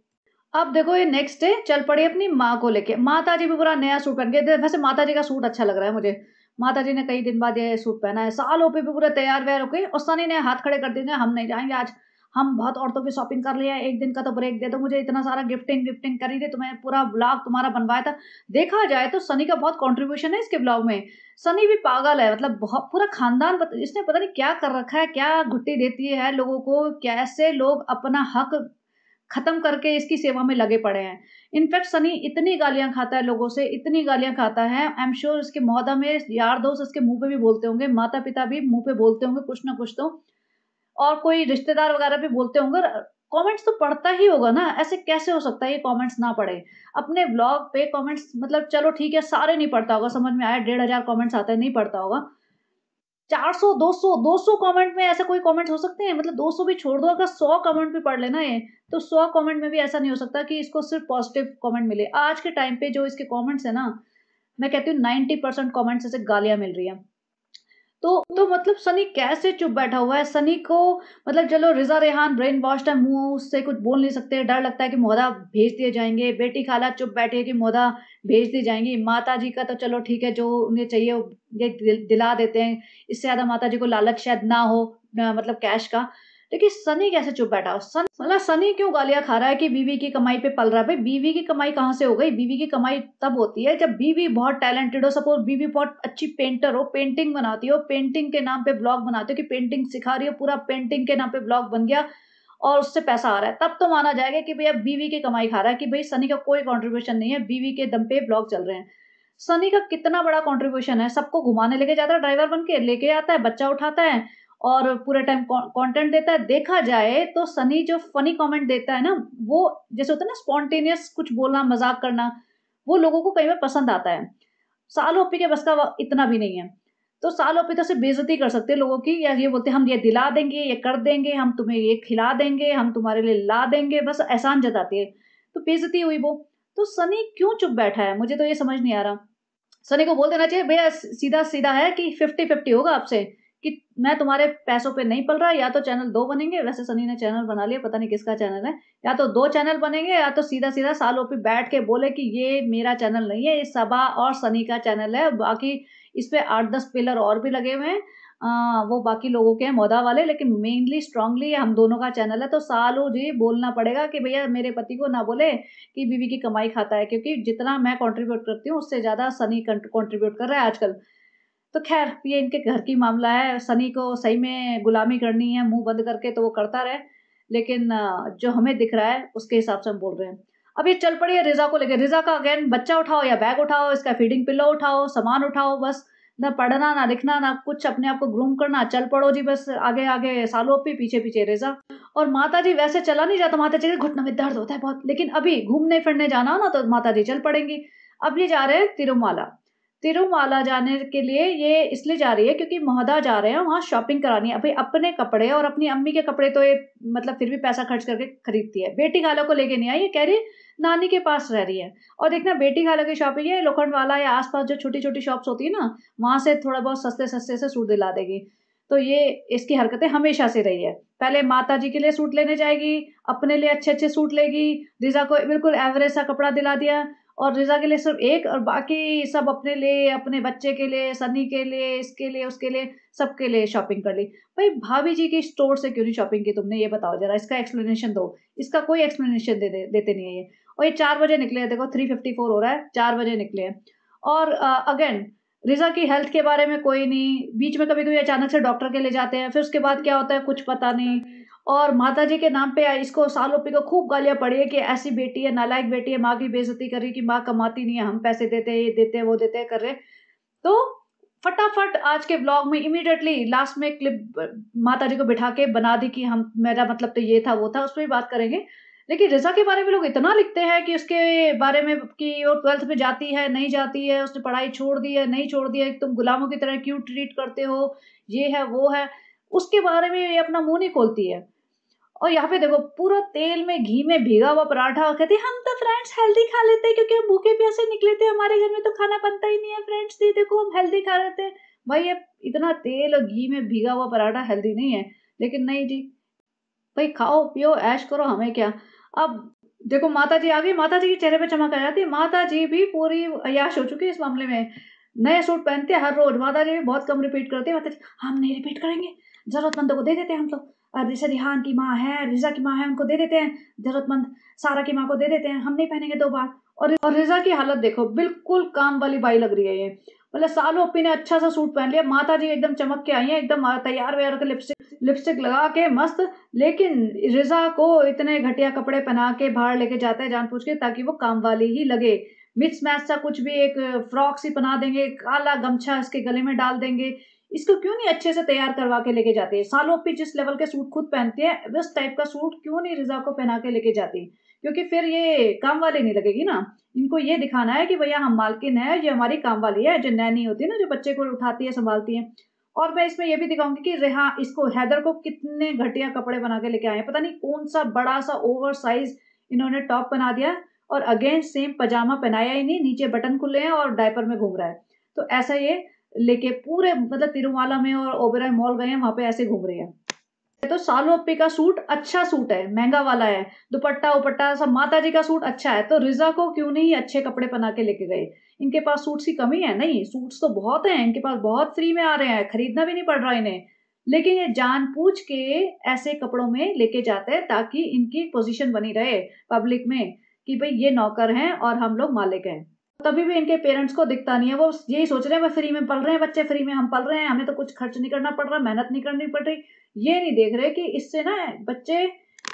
अब देखो ये नेक्स्ट डे चल पड़ी अपनी माँ को लेके, माता जी भी पूरा नया सूट पहन के, वैसे माता जी का सूट अच्छा लग रहा है मुझे, माता जी ने कई दिन बाद ये सूट पहना है, सालों पे भी पूरे तैयार वैयार होके, और सनी ने हाथ खड़े कर दिए, हम नहीं जाएंगे आज, हम बहुत औरतों की शॉपिंग कर लिया है, एक दिन का तो ब्रेक दे दो मुझे, इतना सारा गिफ्टिंग गिफ्टिंग करी थी तुम्हें, पूरा ब्लॉग तुम्हारा बनवाया था। देखा जाए तो सनी का बहुत कंट्रीब्यूशन है इसके ब्लॉग में, सनी भी पागल है, मतलब बहुत पूरा खानदान इसने पता नहीं क्या कर रखा है, क्या घुट्टी देती है लोगों को, कैसे लोग अपना हक खत्म करके इसकी सेवा में लगे पड़े हैं। इनफैक्ट सनी इतनी गालियां खाता है लोगों से, इतनी गालियां खाता है, आई एम श्योर इसके मोहल्ला में यार दोस्त इसके मुंह पे भी बोलते होंगे, माता पिता भी मुंह पे बोलते होंगे कुछ ना कुछ तो, और कोई रिश्तेदार वगैरह भी बोलते होंगे। कमेंट्स तो पढ़ता ही होगा ना, ऐसे कैसे हो सकता है ये कमेंट्स ना पढ़े अपने ब्लॉग पे कमेंट्स, मतलब चलो ठीक है सारे नहीं पढ़ता होगा, समझ में आया, 1,500 कमेंट्स आते हैं, नहीं पढ़ता होगा, 400 200 कमेंट में ऐसा कोई कमेंट हो सकते हैं, मतलब 200 भी छोड़ दो, अगर 100 कमेंट भी पढ़ लेना ये, तो 100 कमेंट में भी ऐसा नहीं हो सकता कि इसको सिर्फ पॉजिटिव कमेंट मिले। आज के टाइम पे जो इसके कमेंट्स है ना, मैं कहती हूँ 90% कमेंट्स ऐसे गालियां मिल रही हैं। तो मतलब सनी कैसे चुप बैठा हुआ है? सनी को मतलब चलो रिजा रेहान ब्रेन वॉश्ड है, मुंह उससे कुछ बोल नहीं सकते, डर लगता है कि मोदा भेज दिए जाएंगे। बेटी खाला चुप बैठी है कि मोदा भेज दी जाएंगी। माता जी का तो चलो ठीक है, जो उन्हें चाहिए ये दिला देते हैं, इससे ज्यादा माता जी को लालच शायद ना हो, मतलब कैश का। लेकिन सनी कैसे चुप बैठा? मतलब सनी क्यों गालियां खा रहा है कि बीवी की कमाई पे पल रहा है? भाई बीवी की कमाई कहाँ से हो गई? बीवी की कमाई तब होती है जब बीवी बहुत टैलेंटेड हो। सपोज बीवी बहुत अच्छी पेंटर हो, पेंटिंग बनाती हो, पेंटिंग के नाम पे ब्लॉग बनाती हो कि पेंटिंग सिखा रही हो, पूरा पेंटिंग के नाम पे ब्लॉग बन गया और उससे पैसा आ रहा है, तब तो माना जाएगा कि भैया बीवी की कमाई खा रहा है, कि भाई सनी का कोई कंट्रीब्यूशन नहीं है, बीवी के दम पे ब्लॉग चल रहे हैं। सनी का कितना बड़ा कंट्रीब्यूशन है, सबको घुमाने लेके जाता है, ड्राइवर बन के लेके आता है, बच्चा उठाता है और पूरे टाइम कंटेंट देता है। देखा जाए तो सनी जो फनी कमेंट देता है ना, वो जैसे होता है ना स्पॉन्टेनियस कुछ बोलना, मजाक करना, वो लोगों को कई बार पसंद आता है। सालो ओपी के बस का इतना भी नहीं है। तो सालो ओपी तो सिर्फ बेइज्जती कर सकते हैं लोगों की, या ये बोलते हैं हम ये दिला देंगे, ये कर देंगे, हम तुम्हें ये खिला देंगे, हम तुम्हारे लिए ला देंगे, बस एहसान जताती है। तो बेइज्जती हुई वो। तो सनी क्यों चुप बैठा है, मुझे तो ये समझ नहीं आ रहा। सनी को बोल देना चाहिए भैया, सीधा सीधा है कि 50-50 होगा आपसे, कि मैं तुम्हारे पैसों पे नहीं पल रहा, या तो चैनल 2 बनेंगे, वैसे सनी ने चैनल बना लिया, पता नहीं किसका चैनल है, या तो 2 चैनल बनेंगे, या तो सीधा सीधा सालों पे बैठ के बोले कि ये मेरा चैनल नहीं है, ये सबा और सनी का चैनल है, बाकी इस पे 8-10 पिलर और भी लगे हुए हैं, वो बाकी लोगों के हैं मौदा वाले, लेकिन मेनली स्ट्रांगली हम दोनों का चैनल है। तो सालू जी बोलना पड़ेगा कि भैया मेरे पति को ना बोले कि बीवी की कमाई खाता है, क्योंकि जितना मैं कंट्रीब्यूट करती हूँ उससे ज्यादा सनी कंट्रीब्यूट कर रहा है आजकल। तो खैर ये इनके घर की मामला है, सनी को सही में गुलामी करनी है मुंह बंद करके तो वो करता रहे, लेकिन जो हमें दिख रहा है उसके हिसाब से हम बोल रहे हैं। अब ये चल पड़ी है रिजा को लेकर। रिजा का अगेन बच्चा उठाओ या बैग उठाओ, इसका फीडिंग पिल्लो उठाओ, सामान उठाओ, बस ना पढ़ना ना लिखना ना कुछ, अपने आप को ग्रूम करना, चल पड़ो जी बस, आगे आगे सालों पे पीछे पीछे रिजा। और माता जी वैसे चला नहीं जाता, माता जी के घुटनों में दर्द होता है बहुत, लेकिन अभी घूमने फिरने जाना हो ना तो माता जी चल पड़ेंगी। अब ये जा रहे हैं तिरुमाला। तिरुमाला जाने के लिए ये इसलिए जा रही है क्योंकि महोदा जा रहे हैं वहां शॉपिंग करानी है। अभी अपने कपड़े और अपनी अम्मी के कपड़े तो ये मतलब फिर भी पैसा खर्च करके खरीदती है, बेटी खाला को लेके नहीं आई, ये कह रही नानी के पास रह रही है। और देखना बेटी खाला की शॉपिंग है लोखंड वाला या आसपास जो छोटी छोटी शॉप्स होती है ना, वहां से थोड़ा बहुत सस्ते सस्ते से सूट दिला देगी। तो ये इसकी हरकतें हमेशा से रही है। पहले माता जी के लिए सूट लेने जाएगी, अपने लिए अच्छे अच्छे सूट लेगी, रिजा को बिल्कुल एवरेज सा कपड़ा दिला दिया, और रिजा के लिए सिर्फ एक, और बाकी सब अपने लिए, अपने बच्चे के लिए, सनी के लिए, इसके लिए, उसके लिए, सबके लिए शॉपिंग कर ली। भाई भाभी जी की स्टोर से क्यों नहीं शॉपिंग की तुमने, ये बताओ जरा, इसका एक्सप्लेनेशन दो। इसका कोई एक्सप्लेनेशन देते नहीं है ये। और ये 4 बजे निकले हैं, देखो 3:54 हो रहा है, 4 बजे निकले हैं। और अगेन रिजा की हेल्थ के बारे में कोई नहीं, बीच में कभी कभी अचानक से डॉक्टर के ले जाते हैं, फिर उसके बाद क्या होता है कुछ पता नहीं। और माता जी के नाम पे इसको सालों पे को खूब गालियां पड़ी है कि ऐसी बेटी है, नालायक बेटी है, माँ की बेइज्जती कर रही कि माँ कमाती नहीं है, हम पैसे देते हैं, ये देते हैं, वो देते हैं, कर रहे। तो फटाफट आज के ब्लॉग में इमीडिएटली लास्ट में क्लिप माता जी को बिठा के बना दी कि हम, मेरा मतलब तो ये था वो था, उस पर भी बात करेंगे। लेकिन रिजा के बारे में लोग इतना लिखते हैं कि उसके बारे में कि वो 12th में जाती है नहीं जाती है, उसने पढ़ाई छोड़ दी है नहीं छोड़ दी है, तुम गुलामों की तरह क्यों ट्रीट करते हो, ये है वो है, उसके बारे में ये अपना मुंह नहीं खोलती है। और यहाँ पे देखो पूरा तेल में घी में भीगा हुआ पराठा, और कहती है हम तो फ्रेंड्स हेल्दी खा लेते हैं क्योंकि हम भूखे प्यासे निकले थे, हमारे घर में तो खाना बनता ही नहीं है फ्रेंड्स, दी देखो हम हेल्दी खा रहे थे। भाई ये इतना तेल और घी में भीगा हुआ पराठा हेल्दी नहीं है, लेकिन नहीं जी, भाई खाओ पियो ऐश करो, हमें क्या। अब देखो माता जी आ गई, माता जी के चेहरे पे चमक आ जाती है, माता जी भी पूरी अय्याश हो चुकी है इस मामले में। नए सूट पहनते हैं हर रोज, माता जी भी बहुत कम रिपीट करती है, माता जी हम नहीं रिपीट करेंगे, जरूरतमंदों को दे देते हैं हम तो, जैसे रिहान की माँ है, रिजा की माँ है, उनको दे देते हैं, जरूरतमंद सारा की माँ को दे देते हैं, हम नहीं पहनेंगे 2 बार। और रिजा की हालत देखो, बिल्कुल काम वाली बाई लग रही है ये, मतलब सालों अपी ने अच्छा सा सूट पहन लिया, माता जी एकदम चमक के आई है, एकदम तैयार व्यार के, लिपस्टिक लिपस्टिक लगा के मस्त। लेकिन रिजा को इतने घटिया कपड़े पहना के बाहर लेके जाते हैं जानबूझ के, ताकि वो काम वाली ही लगे। मिक्स मैच सा कुछ भी एक फ्रॉक सी पहना देंगे, काला गमछा इसके गले में डाल देंगे, इसको क्यों नहीं अच्छे से तैयार करवा के लेके जाते हैं। सालों पे जिस लेवल के सूट खुद पहनते हैं उस टाइप का सूट क्यों नहीं रिजा को पहना के लेके जाती, क्योंकि फिर ये काम वाली नहीं लगेगी ना। इनको ये दिखाना है कि भैया हम मालकिन है, ये हमारी काम वाली है, जो नैनी होती है ना, जो बच्चे को उठाती है संभालती है। और मैं इसमें ये भी दिखाऊंगी कि रेहा इसको हैदर को कितने घटिया कपड़े बना के लेके आए हैं, पता नहीं कौन सा बड़ा सा ओवर साइज इन्होंने टॉप बना दिया, और अगेन सेम पजामा पहनाया ही नहीं, नीचे बटन खुले हैं और डायपर में घूम रहा है। तो ऐसा ये लेके पूरे मतलब तिरुमाला में और ओबेरॉय मॉल गए हैं, वहां पे ऐसे घूम रही है। तो सालू अप्पी का सूट अच्छा सूट है, महंगा वाला है, दुपट्टा उपट्टा सब, माता जी का सूट अच्छा है, तो रिजा को क्यों नहीं अच्छे कपड़े पहना के लेके गए? इनके पास सूट्स की कमी है? नहीं, सूट्स तो बहुत हैं इनके पास, बहुत फ्री में आ रहे हैं, खरीदना भी नहीं पड़ रहा इन्हें। लेकिन ये जानबूझ के ऐसे कपड़ों में लेके जाते हैं ताकि इनकी पोजीशन बनी रहे पब्लिक में कि भाई ये नौकर हैं और हम लोग मालिक हैं। तभी भी इनके पेरेंट्स को दिखता नहीं है, वो यही सोच रहे हैं फ्री में पढ़ रहे हैं बच्चे, फ्री में हम पढ़ रहे हैं, हमें तो कुछ खर्च नहीं करना पड़ रहा, मेहनत नहीं करनी पड़ रही। ये नहीं देख रहे कि इससे ना बच्चे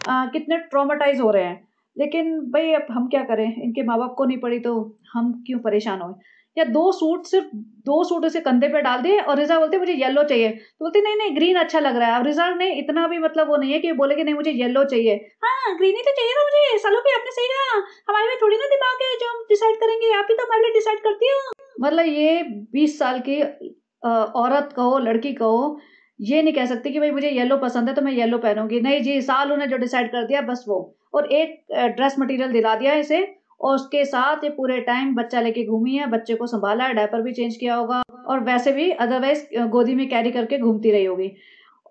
कितने ट्रॉमेटाइज हो रहे हैं। लेकिन भाई अब हम क्या करें, इनके माँ बाप को नहीं पड़ी तो हम क्यों परेशान हो। या सिर्फ दो सूट उसे कंधे पे डाल दिए और रिजा बोलती मुझे येलो चाहिए, तो बोलती नहीं नहीं ग्रीन अच्छा लग रहा है। अब रिजा ने इतना भी मतलब वो नहीं है कि बोले कि नहीं मुझे येलो चाहिए, हाँ ग्रीन ही तो चाहिए था मुझे, सालों पे आपने सही कहा, हमारे में थोड़ी ना दिमाग है जो हम डिसाइड करेंगे, आप ही तो हमारे लिए डिसाइड करती हो। मतलब ये 20 साल की औरत कहो लड़की कहो, ये नहीं कह सकती कि भाई मुझे येलो पसंद है तो मैं येलो पहनूंगी, नहीं जी, साल उन्हें जो डिसाइड कर दिया बस वो। और एक ड्रेस मटेरियल दिला दिया इसे, और उसके साथ ये पूरे टाइम बच्चा लेके घूमी है, बच्चे को संभाला है, डायपर भी चेंज किया होगा, और वैसे भी अदरवाइज गोदी में कैरी करके घूमती रही होगी।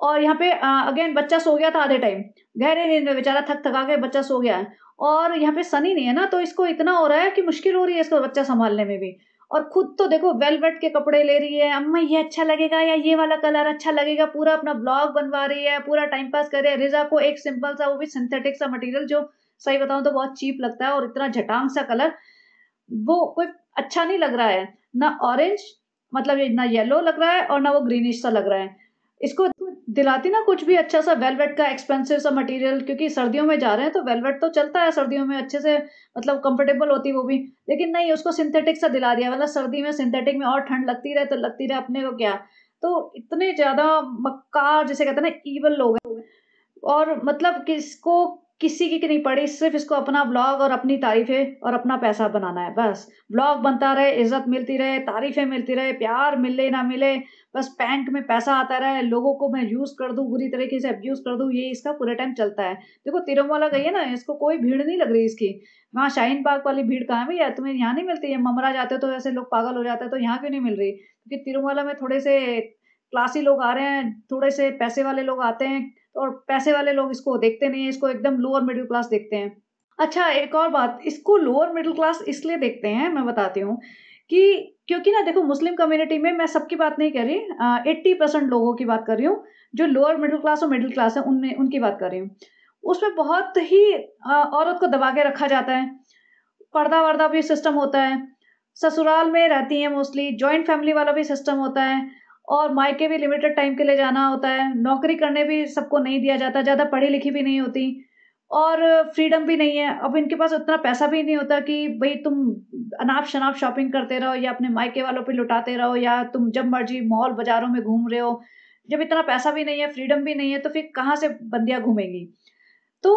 और यहाँ पे अगेन बच्चा सो गया था आधे टाइम, गहरे नींद में बेचारा थक थका के बच्चा सो गया है, और यहाँ पे सनी नहीं है ना, तो इसको इतना हो रहा है कि मुश्किल हो रही है इसको बच्चा संभालने में भी। और खुद तो देखो वेलवेट के कपड़े ले रही है, अम्मा ये अच्छा लगेगा या ये वाला कलर अच्छा लगेगा, पूरा अपना ब्लॉग बनवा रही है, पूरा टाइम पास कर रही है। रिजा को एक सिंपल सा, वो भी सिंथेटिक सा मटेरियल, जो सही बताऊं तो बहुत चीप लगता है, और इतना झटांग सा कलर, वो कोई अच्छा नहीं लग रहा है ना। ऑरेंज मतलब ये ना येलो लग रहा है और ना वो ग्रीनिश सा लग रहा है। इसको दिलाती ना कुछ भी अच्छा सा वेलवेट का एक्सपेंसिव सा मटेरियल, क्योंकि सर्दियों में जा रहे हैं तो वेलवेट तो चलता है सर्दियों में अच्छे से, मतलब कंफर्टेबल होती है वो भी। लेकिन नहीं, उसको सिंथेटिक सा दिला दिया, मतलब सर्दी में सिंथेटिक में और ठंड लगती रहे तो लगती रहे, अपने को क्या। तो इतने ज्यादा मक्कार जिसे कहते हैं ना, ईवल लोग हैं। और मतलब किसको किसी की नहीं पड़ी, सिर्फ इसको अपना ब्लॉग और अपनी तारीफें और अपना पैसा बनाना है बस। ब्लॉग बनता रहे, इज्जत मिलती रहे, तारीफें मिलती रहे, प्यार मिले ना मिले, बस बैंक में पैसा आता रहे, लोगों को मैं यूज कर दूं, बुरी तरीके से अब्यूज कर दूं, ये इसका पूरे टाइम चलता है। देखो तिरुमला गई है ना, इसको कोई भीड़ नहीं लग रही इसकी। वहाँ शाहीन बाग वाली भीड़ कहाँ है भैया, तुम्हें यहाँ नहीं मिलती है? ममरा जाते हो तो ऐसे लोग पागल हो जाते हैं, तो यहाँ क्यों नहीं मिल रही? क्योंकि तिरुमला में थोड़े से क्लासी लोग आ रहे हैं, थोड़े से पैसे वाले लोग आते हैं, और पैसे वाले लोग इसको देखते नहीं है, इसको एकदम लोअर मिडिल क्लास देखते हैं। अच्छा एक और बात, इसको लोअर मिडिल क्लास इसलिए देखते हैं, मैं बताती हूँ कि क्योंकि ना देखो मुस्लिम कम्युनिटी में, मैं सबकी बात नहीं कर रही, 80% लोगों की बात कर रही हूँ, जो लोअर मिडिल क्लास और मिडिल क्लास है उनमें, उनकी बात कर रही हूँ। उसमें बहुत ही औरत को दबा के रखा जाता है, पर्दा वर्दा भी सिस्टम होता है, ससुराल में रहती है मोस्टली, जॉइंट फैमिली वाला भी सिस्टम होता है, और मायके भी लिमिटेड टाइम के लिए जाना होता है, नौकरी करने भी सबको नहीं दिया जाता, ज़्यादा पढ़ी लिखी भी नहीं होती, और फ्रीडम भी नहीं है। अब इनके पास उतना पैसा भी नहीं होता कि भाई तुम अनाप शनाप शॉपिंग करते रहो या अपने मायके वालों पे लुटाते रहो, या तुम जब मर्जी मॉल बाजारों में घूम रहे हो। जब इतना पैसा भी नहीं है, फ्रीडम भी नहीं है, तो फिर कहाँ से बंदियां घूमेंगी? तो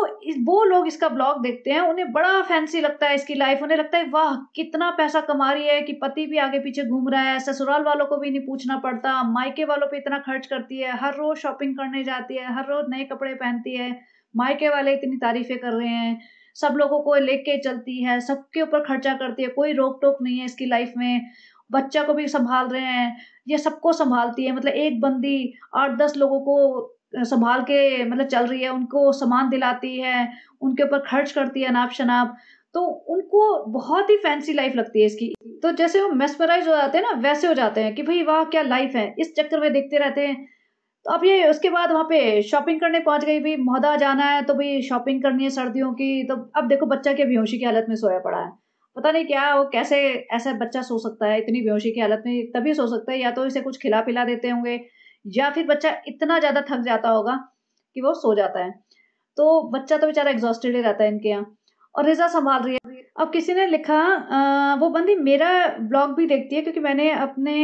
वो लोग इसका ब्लॉग देखते हैं, उन्हें बड़ा फैंसी लगता है इसकी लाइफ, उन्हें लगता है वाह कितना पैसा कमा रही है, कि पति भी आगे पीछे घूम रहा है, ससुराल वालों को भी नहीं पूछना पड़ता, मायके वालों पे इतना खर्च करती है, हर रोज शॉपिंग करने जाती है, हर रोज नए कपड़े पहनती है, मायके वाले इतनी तारीफें कर रहे हैं, सब लोगों को लेके चलती है, सबके ऊपर खर्चा करती है, कोई रोक टोक नहीं है इसकी लाइफ में, बच्चा को भी संभाल रहे हैं, ये सबको संभालती है, मतलब एक बंदी 8-10 लोगों को संभाल के मतलब चल रही है, उनको सामान दिलाती है, उनके ऊपर खर्च करती है नाप-शनाप, तो उनको बहुत ही फैंसी लाइफ लगती है इसकी। तो जैसे वो मेस्मराइज़ हो जाते हैं ना, वैसे हो जाते हैं कि भई वाह! क्या लाइफ है, इस चक्कर में देखते रहते हैं। तो अब ये उसके बाद वहाँ पे शॉपिंग करने पहुँच गई, भई मौदा जाना है तो भई शॉपिंग करनी है सर्दियों की, तो अब देखो बच्चा क्या बेहोशी की हालत में सोया पड़ा है। पता नहीं क्या वो कैसे ऐसा बच्चा सो सकता है इतनी बेहोशी की हालत में, तभी सो सकता है या तो इसे कुछ खिला-पिला देते होंगे, या फिर बच्चा इतना ज़्यादा थक जाता होगा कि वो सो जाता है। तो बच्चा तो बेचारा एग्ज़ॉस्टेड ही रहता है इनके यहाँ, और रिज़ा सँभाल रही है। अब किसी ने लिखा, वो बंदी मेरा ब्लॉग भी देखती है, क्योंकि मैंने अपने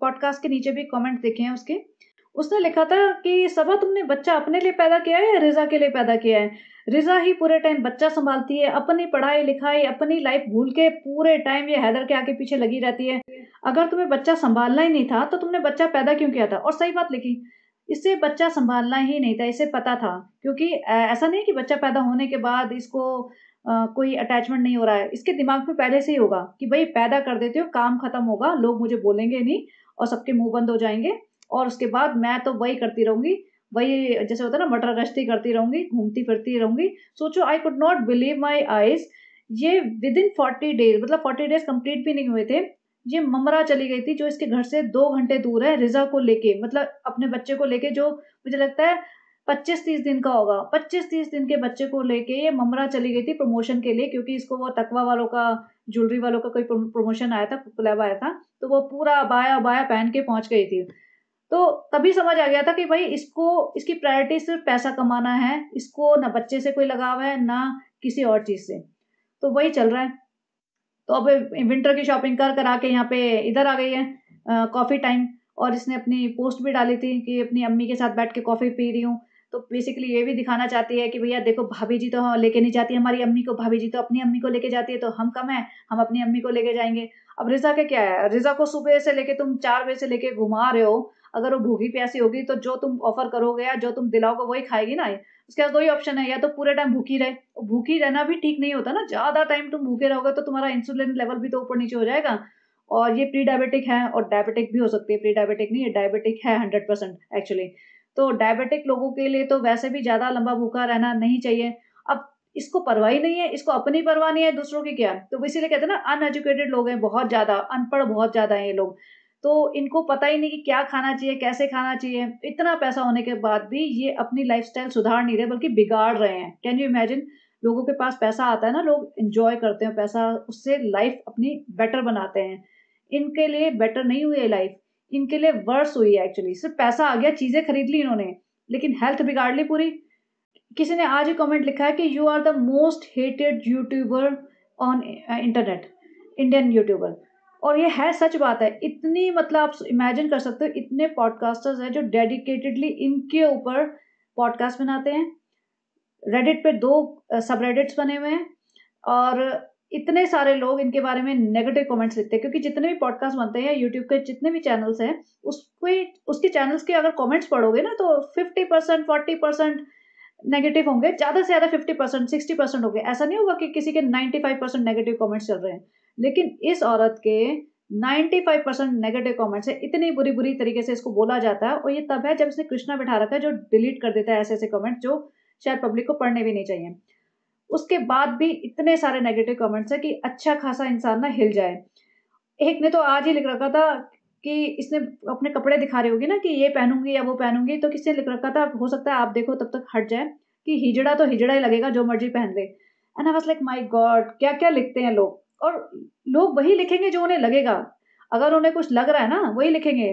पॉडकास्ट के नीचे भी कमेंट देखे हैं उसके। उसने लिखा था कि सबा तुमने बच्चा अपने लिए पैदा किया है या रिज़ा के लिए पैदा किया है? रिज़ा ही पूरे टाइम बच्चा सँभालती है, अपनी पढ़ाई-लिखाई, अपनी लाइफ़ भूल के पूरे टाइम ये हैदर के आगे पीछे लगी रहती है। अगर तुम्हें बच्चा सँभालना ही नहीं था, तो तुमने बच्चा पैदा क्यों किया था? और सही बात लिखी, इसे बच्चा सँभालना ही नहीं था, इसे पता था, क्योंकि ऐसा नहीं है कि बच्चा पैदा होने के बाद इसको कोई अटैचमेंट नहीं हो रहा है, इसके दिमाग में पहले से ही होगा कि भाई पैदा कर देती हूँ, काम खत्म होगा, लोग मुझे बोलेंगे नहीं और सबके मुंह बंद हो जाएंगे, और उसके बाद मैं तो वही करती रहूंगी, वही जैसे होता है ना मटर गश्ती करती रहूंगी, घूमती फिरती रहूंगी। सोचो, I could not believe my eyes. ये विद इन 40 डेज, मतलब 40 डेज कंप्लीट भी नहीं हुए थे, ये ममरा चली गई थी, जो इसके घर से 2 घंटे दूर है, रिजा को लेके, मतलब अपने बच्चे को लेके, जो मुझे लगता है 25-30 दिन का होगा। 25-30 दिन के बच्चे को लेके ये ममरा चली गई थी प्रमोशन के लिए, क्योंकि इसको वो तकवा वालों का, ज्वेलरी वालों का कोई प्रमोशन आया था, कोलैब आया था, तो वो पूरा बाया बाया पहन के पहुंच गई थी। तो तभी समझ आ गया था कि भाई इसको, इसकी प्रायोरिटी सिर्फ पैसा कमाना है, इसको ना बच्चे से कोई लगाव है ना किसी और चीज से। तो वही चल रहा है। तो अब विंटर की शॉपिंग कर कर आके यहाँ पे इधर आ गई है, कॉफी टाइम। और इसने अपनी पोस्ट भी डाली थी कि अपनी अम्मी के साथ बैठ के कॉफी पी रही हूँ। तो बेसिकली ये भी दिखाना चाहती है कि भैया देखो, भाभी जी तो हम लेके नहीं जाती हमारी अम्मी को, भाभी जी तो अपनी अम्मी को लेके जाती है, तो हम कम है, हम अपनी अम्मी को लेके जाएंगे। अब रिजा के क्या है, रिजा को सुबह से लेके तुम 4 बजे से लेके घुमा रहे हो, अगर वो भूखी प्यासी होगी तो जो तुम ऑफर करोगे या जो तुम दिलाओगे वही खाएगी ना। उसके पास दो ही ऑप्शन है, या तो पूरे टाइम भूखी रहे, भूखी रहना भी ठीक नहीं होता ना, ज्यादा टाइम तुम भूखे रहोगे तो तुम्हारा इंसुलिन लेवल भी तो ऊपर नीचे हो जाएगा। और ये प्री डायबिटिक है, और डायबिटिक भी हो सकती है, प्री डायबिटिक नहीं है, डायबिटिक है 100% एक्चुअली। तो डायबिटिक लोगों के लिए तो वैसे भी ज्यादा लंबा भूखा रहना नहीं चाहिए। अब इसको परवाह ही नहीं है, इसको अपनी परवाह नहीं है, दूसरों की क्या। तो इसीलिए कहते हैं ना, अनएजुकेटेड लोग हैं बहुत ज्यादा, अनपढ़ बहुत ज्यादा है ये लोग। तो इनको पता ही नहीं कि क्या खाना चाहिए, कैसे खाना चाहिए। इतना पैसा होने के बाद भी ये अपनी लाइफस्टाइल सुधार नहीं रहे, बल्कि बिगाड़ रहे हैं। कैन यू इमेजिन, लोगों के पास पैसा आता है ना, लोग एंजॉय करते हैं पैसा, उससे लाइफ अपनी बेटर बनाते हैं। इनके लिए बेटर नहीं हुई है लाइफ, इनके लिए वर्स हुई है एक्चुअली। सिर्फ पैसा आ गया, चीजें खरीद ली इन्होंने, लेकिन हेल्थ बिगाड़ ली पूरी। किसी ने आज ही कमेंट लिखा है कि you are the most hated YouTuber on internet, Indian YouTuber. और ये है, सच बात है। इतनी, मतलब आप इमेजिन कर सकते हो, इतने पॉडकास्टर्स हैं जो डेडिकेटेडली इनके ऊपर पॉडकास्ट बनाते हैं। रेडिट पे 2 सब रेडिट्स बने हुए हैं, और इतने सारे लोग इनके बारे में नेगेटिव कमेंट्स लिखते हैं, क्योंकि जितने भी पॉडकास्ट बनते हैं यूट्यूब के, जितने भी चैनल्स हैं, उसके चैनल्स के अगर कमेंट्स पढ़ोगे ना, तो 50% 40% नेगेटिव होंगे, ज्यादा से ज्यादा 50% 60% होंगे। ऐसा नहीं होगा कि किसी के 95% नेगेटिव कमेंट्स चल रहे हैं, लेकिन इस औरत के 95% नेगेटिव कमेंट्स है। इतनी बुरी बुरी तरीके से इसको बोला जाता है, और ये तब है जब इसने कृष्णा बिठा रखा है, जो डिलीट कर देता है ऐसे ऐसे कमेंट जो शायद पब्लिक को पढ़ने भी नहीं चाहिए। उसके बाद भी इतने सारे नेगेटिव कमेंट्स है कि अच्छा खासा इंसान ना हिल जाए। एक ने तो आज ही लिख रखा था कि इसने अपने कपड़े दिखा रही होगी ना कि ये पहनूंगी या वो पहनूंगी, तो किसने लिख रखा था, हो सकता है आप देखो तब तक हट जाए, कि हिजड़ा तो हिजड़ा ही लगेगा, जो मर्जी पहन ले। And I was like, my God, क्या क्या लिखते हैं लोग। और लोग वही लिखेंगे जो उन्हें लगेगा, अगर उन्हें कुछ लग रहा है ना वही लिखेंगे।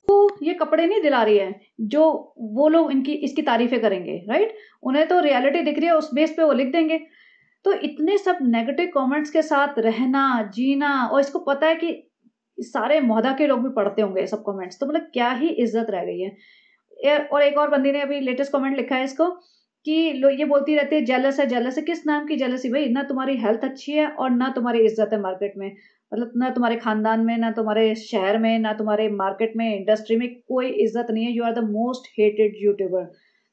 तो ये कपड़े नहीं दिला रही है जो वो लोग इनकी इसकी तारीफें करेंगे, राइट। उन्हें तो रियलिटी दिख रही है, उस बेस पे वो लिख देंगे। तो इतने सब नेगेटिव कमेंट्स के साथ रहना, जीना, और इसको पता है कि सारे मोहदा के लोग भी पढ़ते होंगे ये सब कमेंट्स, तो मतलब क्या ही इज्जत रह गई है। और एक और बंदी ने अभी लेटेस्ट कमेंट लिखा है इसको, कि लोग ये बोलती रहती है जेलस है, जेलस है। किस नाम की जेलसी भाई, ना तुम्हारी हेल्थ अच्छी है और ना तुम्हारी इज्जत है मार्केट में, मतलब ना तुम्हारे खानदान में, ना तुम्हारे शहर में, ना तुम्हारे मार्केट में, इंडस्ट्री में कोई इज्जत नहीं है। You are the most hated YouTuber.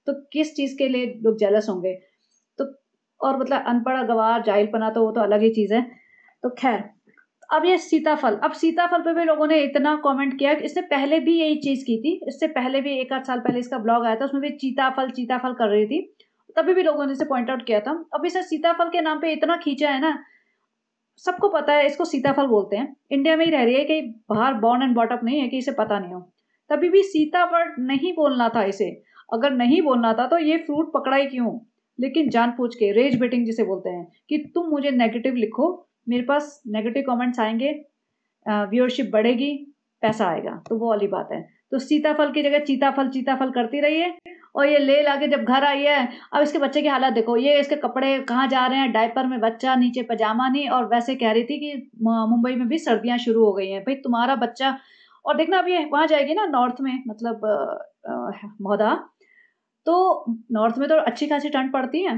तो किस चीज के लिए लोग जेलस होंगे। तो और मतलब अनपढ़ गवार जाहिलपना तो वो तो अलग ही चीज है। तो खैर, अब ये सीताफल, अब सीताफल पे भी लोगों ने इतना कमेंट किया कि इसने पहले भी यही चीज की थी, इससे पहले भी 1 आध साल पहले इसका ब्लॉग आया था, उसमें भी चीताफल चीताफल कर रही थी, तभी भी लोगों ने इसे पॉइंट आउट किया था। अब इसे सीताफल के नाम पे इतना खींचा है ना, सबको पता है इसको सीताफल बोलते हैं, इंडिया में ही रह रही है, कहीं बाहर बॉर्न एंड बॉटअप नहीं है कि इसे पता नहीं हो। तभी भी सीता वर्ड नहीं बोलना था इसे, अगर नहीं बोलना था तो ये फ्रूट पकड़ा ही क्यों। लेकिन जान पूछ के रेज बेटिंग जिसे बोलते हैं, कि तुम मुझे नेगेटिव लिखो, मेरे पास नेगेटिव कमेंट्स आएंगे, व्यूअरशिप बढ़ेगी, पैसा आएगा, तो वो वाली बात है। तो सीताफल की जगह चीताफल चीताफल करती रही है। और ये ले लाके जब घर आई है, अब इसके बच्चे की हालत देखो, ये इसके कपड़े कहाँ जा रहे हैं, डायपर में बच्चा, नीचे पजामा नहीं। और वैसे कह रही थी कि मुंबई में भी सर्दियां शुरू हो गई हैं, भाई तुम्हारा बच्चा। और देखना अब ये वहां जाएगी ना नॉर्थ में, मतलब महोदा, तो नॉर्थ में तो अच्छी खासी ठंड पड़ती है,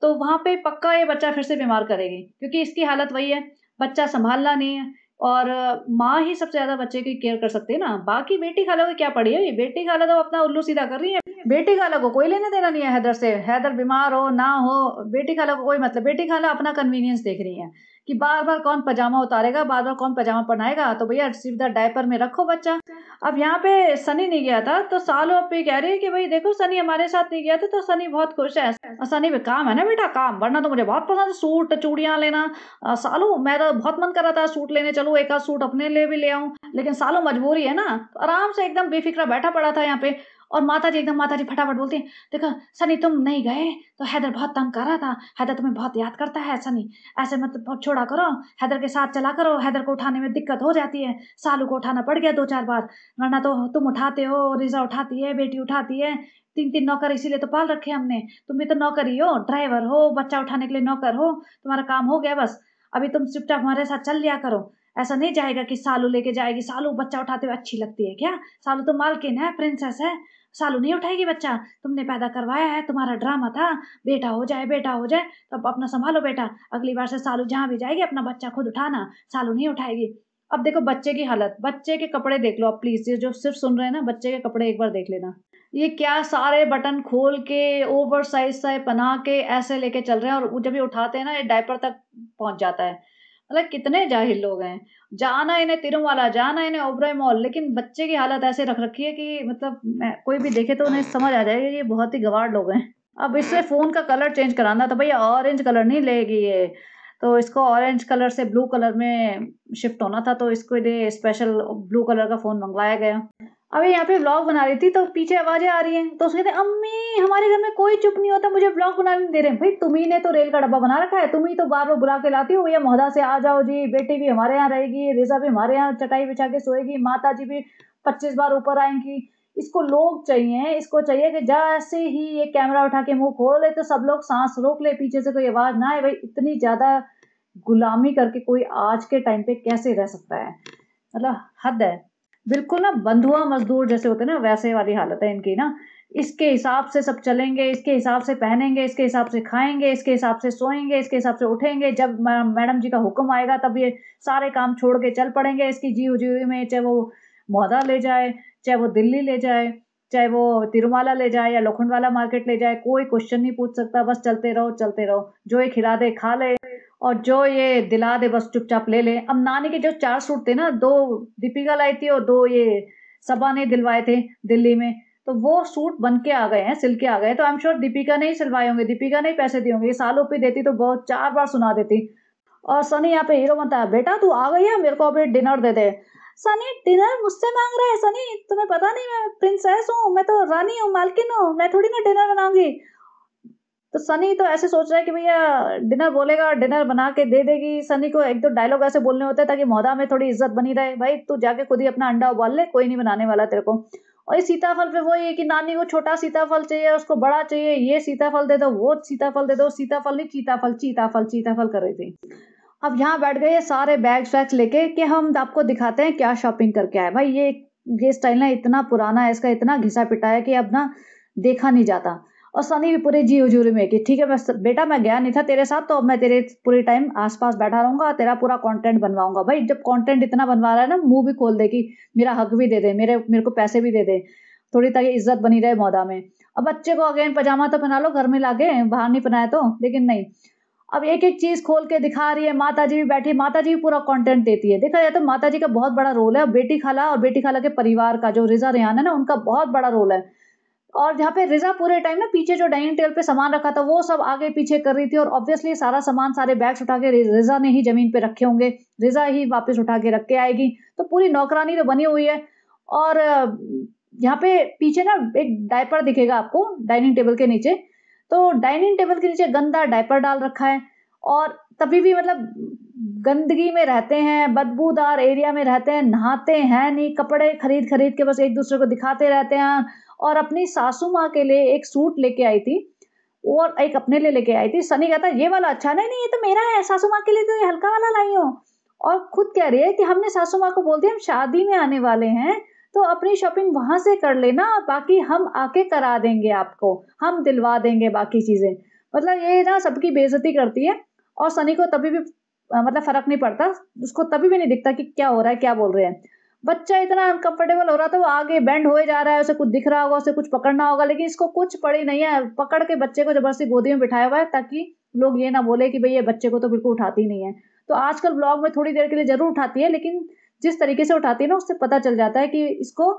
तो वहां पे पक्का ये बच्चा फिर से बीमार करेगी, क्योंकि इसकी हालत वही है, बच्चा संभालना नहीं है। और माँ ही सबसे ज़्यादा बच्चे की केयर कर सकती है ना, बाकी बेटी खाला को क्या पड़ी है, बेटी खाला तो अपना उल्लू सीधा कर रही है। बेटी खाला को कोई लेना देना नहीं है हैदर से, हैदर बीमार हो ना हो, बेटी खाला को कोई मतलब, बेटी खाला अपना कन्वीनियंस देख रही है कि बार-बार कौन पजामा उतारेगा, बार-बार कौन पजामा पहनाएगा, तो भैया सीधा डायपर में रखो बच्चा। अब यहाँ पे सनी नहीं गया था, तो सालो अब पे कह रही है कि भाई देखो सनी हमारे साथ नहीं गया था, तो सनी बहुत खुश है। और सनी पे काम है ना बेटा, काम, वरना तो मुझे बहुत पसंद है सूट, चूड़ियाँ लेना। सालू मेरा बहुत मन कर रहा था सूट लेने चलूँ, एक आध सूट अपने लिए भी ले आऊँ, लेकिन सालू मजबूरी है ना, तो आराम से एकदम बेफिक्रा बैठा पड़ा था यहाँ पे। और माता जी फटाफट बोलती हैं, देखो सनी तुम नहीं गए तो हैदर बहुत तंग कर रहा था, हैदर तुम्हें बहुत याद करता है सनी, ऐसे मत छोड़ा करो, हैदर के साथ चला करो, हैदर को उठाने में दिक्कत हो जाती है, सालू को उठाना पड़ गया 2-4 बार, वरना तो तुम उठाते हो, रिजा उठाती है, बेटी उठाती है, 3-3 नौकर इसीलिए तो पाल रखे हमने, तुम भी तो नौकर ही हो, ड्राइवर हो, बच्चा उठाने के लिए नौकर हो, तुम्हारा काम हो गया बस, अभी तुम चुपचाप हमारे साथ चल लिया करो। ऐसा नहीं जाएगा कि सालू लेके जाएगी, सालू बच्चा उठाते हुए अच्छी लगती है क्या, सालू तो मालकिन है, प्रिंसेस है, सालू नहीं उठाएगी बच्चा, तुमने पैदा करवाया है, तुम्हारा ड्रामा था, बेटा हो जाए बेटा हो जाए, तब अपना संभालो बेटा, अगली बार से सालू जहाँ भी जाएगी अपना बच्चा खुद उठाना, सालू नहीं उठाएगी। अब देखो बच्चे की हालत, बच्चे के कपड़े देख लो आप प्लीज, ये जो सिर्फ सुन रहे हैं ना, बच्चे के कपड़े एक बार देख लेना, ये क्या सारे बटन खोल के ओवर साइज से पहना के ऐसे लेके चल रहे हैं, और जब ये उठाते हैं ना ये डायपर तक पहुंच जाता है। मतलब कितने जाहिल लोग हैं, जाना इन्हें तिरुमाला, जाना इन्हें ओबराय मॉल, लेकिन बच्चे की हालत ऐसे रख रखी है कि मतलब कोई भी देखे तो उन्हें समझ आ जाएगा ये बहुत ही गवार लोग हैं। अब इससे फोन का कलर चेंज कराना तो भैया ऑरेंज कलर नहीं लेगी ये, तो इसको ऑरेंज कलर से ब्लू कलर में शिफ्ट होना था, तो इसके लिए स्पेशल ब्लू कलर का फोन मंगवाया गया। अभी यहाँ पे व्लॉग बना रही थी तो पीछे आवाजें आ रही हैं, तो उसने कहते अम्मी हमारे घर में कोई चुप नहीं होता, मुझे व्लॉग बनाने नहीं दे रहे हैं। भाई तुम्ही ने तो रेल का डब्बा बना रखा है, तुम्ही तो बार बार बुला के लाती हो, भैया मोहदा से आ जाओ जी, बेटी भी हमारे यहाँ रहेगी, रिजा भी हमारे यहाँ चटाई बिछा के सोएगी, माता जी भी 25 बार ऊपर आएंगी। इसको लोग चाहिए, इसको चाहिए कि जैसे ही ये कैमरा उठा के मुंह खोले तो सब लोग सांस रोक ले, पीछे से कोई आवाज ना आए। भाई इतनी ज्यादा गुलामी करके कोई आज के टाइम पे कैसे रह सकता है, मतलब हद है। बिल्कुल ना बंधुआ मजदूर जैसे होते हैं ना, वैसे वाली हालत है इनकी ना। इसके हिसाब से सब चलेंगे, इसके हिसाब से पहनेंगे, इसके हिसाब से खाएंगे, इसके हिसाब से सोएंगे, इसके हिसाब से उठेंगे, जब मैडम जी का हुक्म आएगा तब ये सारे काम छोड़ के चल पड़ेंगे इसकी जी हुजूरी में, चाहे वो मोहदा ले जाए, चाहे वो दिल्ली ले जाए, चाहे वो तिरुमाला ले जाए या लोखंडवाला मार्केट ले जाए, कोई क्वेश्चन नहीं पूछ सकता, बस चलते रहो चलते रहो, जो ये खिला दे खा ले और जो ये दिला दे बस चुपचाप ले ले। अब नानी के जो 4 सूट थे ना, 2 दीपिका लाई थी और 2 ये सबा ने दिलवाए थे दिल्ली में, तो वो सूट बन के आ गए हैं, सिल के आ गए, तो आई एम श्योर दीपिका ने ही सिलवाए होंगे, दीपिका ने ही पैसे दिए होंगे, ये सालों पे देती तो बहुत 4 बार सुना देती। और सनी यहाँ पे हीरो बनता है, बेटा तू आ गई है, मेरे को अभी डिनर दे दे। सनी डिनर मुझसे मांग रहा है, सनी तुम्हें पता नहीं मैं प्रिंसेस हूँ, मैं तो रानी हूँ, मालकिन हूँ, मैं थोड़ी ना डिनर बनाऊंगी। तो सनी तो ऐसे सोच रहा है कि भैया डिनर बोलेगा, डिनर बना के दे देगी। सनी को एक दो डायलॉग ऐसे बोलने होते हैं ताकि मोहदा में थोड़ी इज्जत बनी रहे, भाई तू जाके खुद ही अपना अंडा उबाल ले, कोई नहीं बनाने वाला तेरे को। और ये सीताफल पे वही है कि नानी को छोटा सीताफल चाहिए, उसको बड़ा चाहिए, ये सीताफल दे दो, वो सीताफल दे दो, सीताफल नहीं चीताफल, चीताफल चीताफल कर रही थी। अब यहाँ बैठ गए ये सारे बैग्स वैग्स लेके कि हम आपको दिखाते हैं क्या शॉपिंग करके आए। भाई ये स्टाइल ना इतना पुराना है, इसका इतना घिसा पिटा है कि अब ना देखा नहीं जाता। और सनी भी पूरे जी हुजूरी में कि ठीक है बस बेटा मैं गया नहीं था तेरे साथ, तो अब मैं तेरे पूरे टाइम आसपास बैठा रहूंगा, तेरा पूरा कंटेंट बनवाऊंगा। भाई जब कंटेंट इतना बनवा रहा है ना, मुंह भी खोल दे कि मेरा हक भी दे दे, मेरे को पैसे भी दे दे, थोड़ी ताकि इज्जत बनी रहे मौदा में। अब बच्चे को अगेन पजामा तो पहना लो घर में लाके, बाहर नहीं पहनाया तो, लेकिन नहीं, अब एक एक चीज खोल के दिखा रही है। माता जी भी बैठी, माता जी भी पूरा कंटेंट देती है। देखा जाए तो माता जी का बहुत बड़ा रोल है, बेटी खाला और बेटी खाला के परिवार का जो रिजा रेहान है ना, उनका बहुत बड़ा रोल है। और जहाँ पे रिजा पूरे टाइम ना पीछे जो डाइनिंग टेबल पे सामान रखा था वो सब आगे पीछे कर रही थी, और ऑब्वियसली सारा सामान सारे बैग्स उठा के रिजा ने ही जमीन पे रखे होंगे, रिजा ही वापस उठा के रख के आएगी, तो पूरी नौकरानी तो बनी हुई है। और यहाँ पे पीछे ना एक डायपर दिखेगा आपको डाइनिंग टेबल के नीचे, तो डाइनिंग टेबल के नीचे गंदा डायपर डाल रखा है, और तभी भी मतलब गंदगी में रहते हैं, बदबूदार एरिया में रहते हैं, नहाते हैं नहीं, कपड़े खरीद खरीद के बस एक दूसरे को दिखाते रहते हैं। और अपनी सासू माँ के लिए एक सूट लेके आई थी और एक अपने लिए लेके आई थी। सनी कहता है ये वाला अच्छा, नहीं नहीं ये तो मेरा है, सासू माँ के लिए तो ये हल्का वाला लाई हूँ। और खुद कह रही है कि हमने सासू माँ को बोल दिया हम शादी में आने वाले हैं, तो अपनी शॉपिंग वहां से कर लेना, बाकी हम आके करा देंगे आपको, हम दिलवा देंगे बाकी चीजें। मतलब ये ना सबकी बेइज्जती करती है। और सनी को तभी भी मतलब फ़र्क नहीं पड़ता, उसको तभी भी नहीं दिखता कि क्या हो रहा है, क्या बोल रहे हैं। बच्चा इतना अनकंफर्टेबल हो रहा था, वो आगे बेंड होए जा रहा है, उसे कुछ दिख रहा होगा, उसे कुछ पकड़ना होगा, लेकिन इसको कुछ पड़ी नहीं है। पकड़ के बच्चे को ज़बरदस्ती गोदी में बिठाया हुआ है ताकि लोग ये ना बोले कि भई ये बच्चे को तो बिल्कुल उठाती ही नहीं है। तो आजकल व्लॉग में थोड़ी देर के लिए ज़रूर उठाती है, लेकिन जिस तरीके से उठाती है ना, उससे पता चल जाता है कि इसको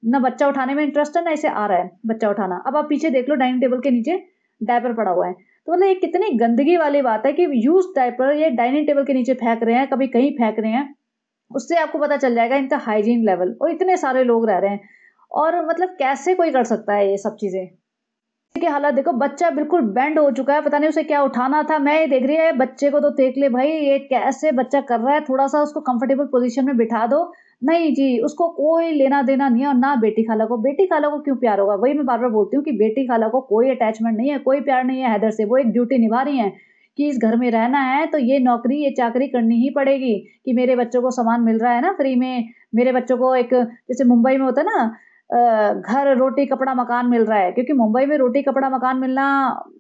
ना बच्चा उठाने में इंटरेस्ट है, ना इसे आ रहा है बच्चा उठाना। अब आप पीछे देख लो, डाइनिंग टेबल के नीचे डायपर पड़ा हुआ है। तो मतलब ये कितनी गंदगी वाली बात है कि यूज्ड डायपर ये डाइनिंग टेबल के नीचे फेंक रहे हैं, कभी कहीं फेंक रहे हैं। उससे आपको पता चल जाएगा इनका हाइजीन लेवल, और इतने सारे लोग रह रहे हैं, और मतलब कैसे कोई कर सकता है ये सब चीज़ें। की हालत देखो, बच्चा बिल्कुल बेंड हो चुका है, पता नहीं उसे क्या उठाना था। मैं ये देख रही है बच्चे को, तो देख ले भाई ये कैसे बच्चा कर रहा है, थोड़ा-सा उसको कंफर्टेबल पोज़ीशन में बिठा दो। नहीं जी, उसको कोई लेना-देना नहीं है, और ना बेटी खाला को। बेटी खाला को क्यों प्यार होगा? वही मैं बार-बार बोलती हूँ कि बेटी खाला को कोई अटैचमेंट नहीं है, कोई प्यार नहीं है हैदर से। वो एक ड्यूटी निभा रही हैं कि इस घर में रहना है तो ये नौकरी, ये चाकरी करनी ही पड़ेगी, कि मेरे बच्चों को सामान मिल रहा है ना फ्री में, मेरे बच्चों को एक, जैसे मुंबई में होता है ना, घर, रोटी, कपड़ा, मकान मिल रहा है, क्योंकि मुंबई में रोटी, कपड़ा, मकान मिलना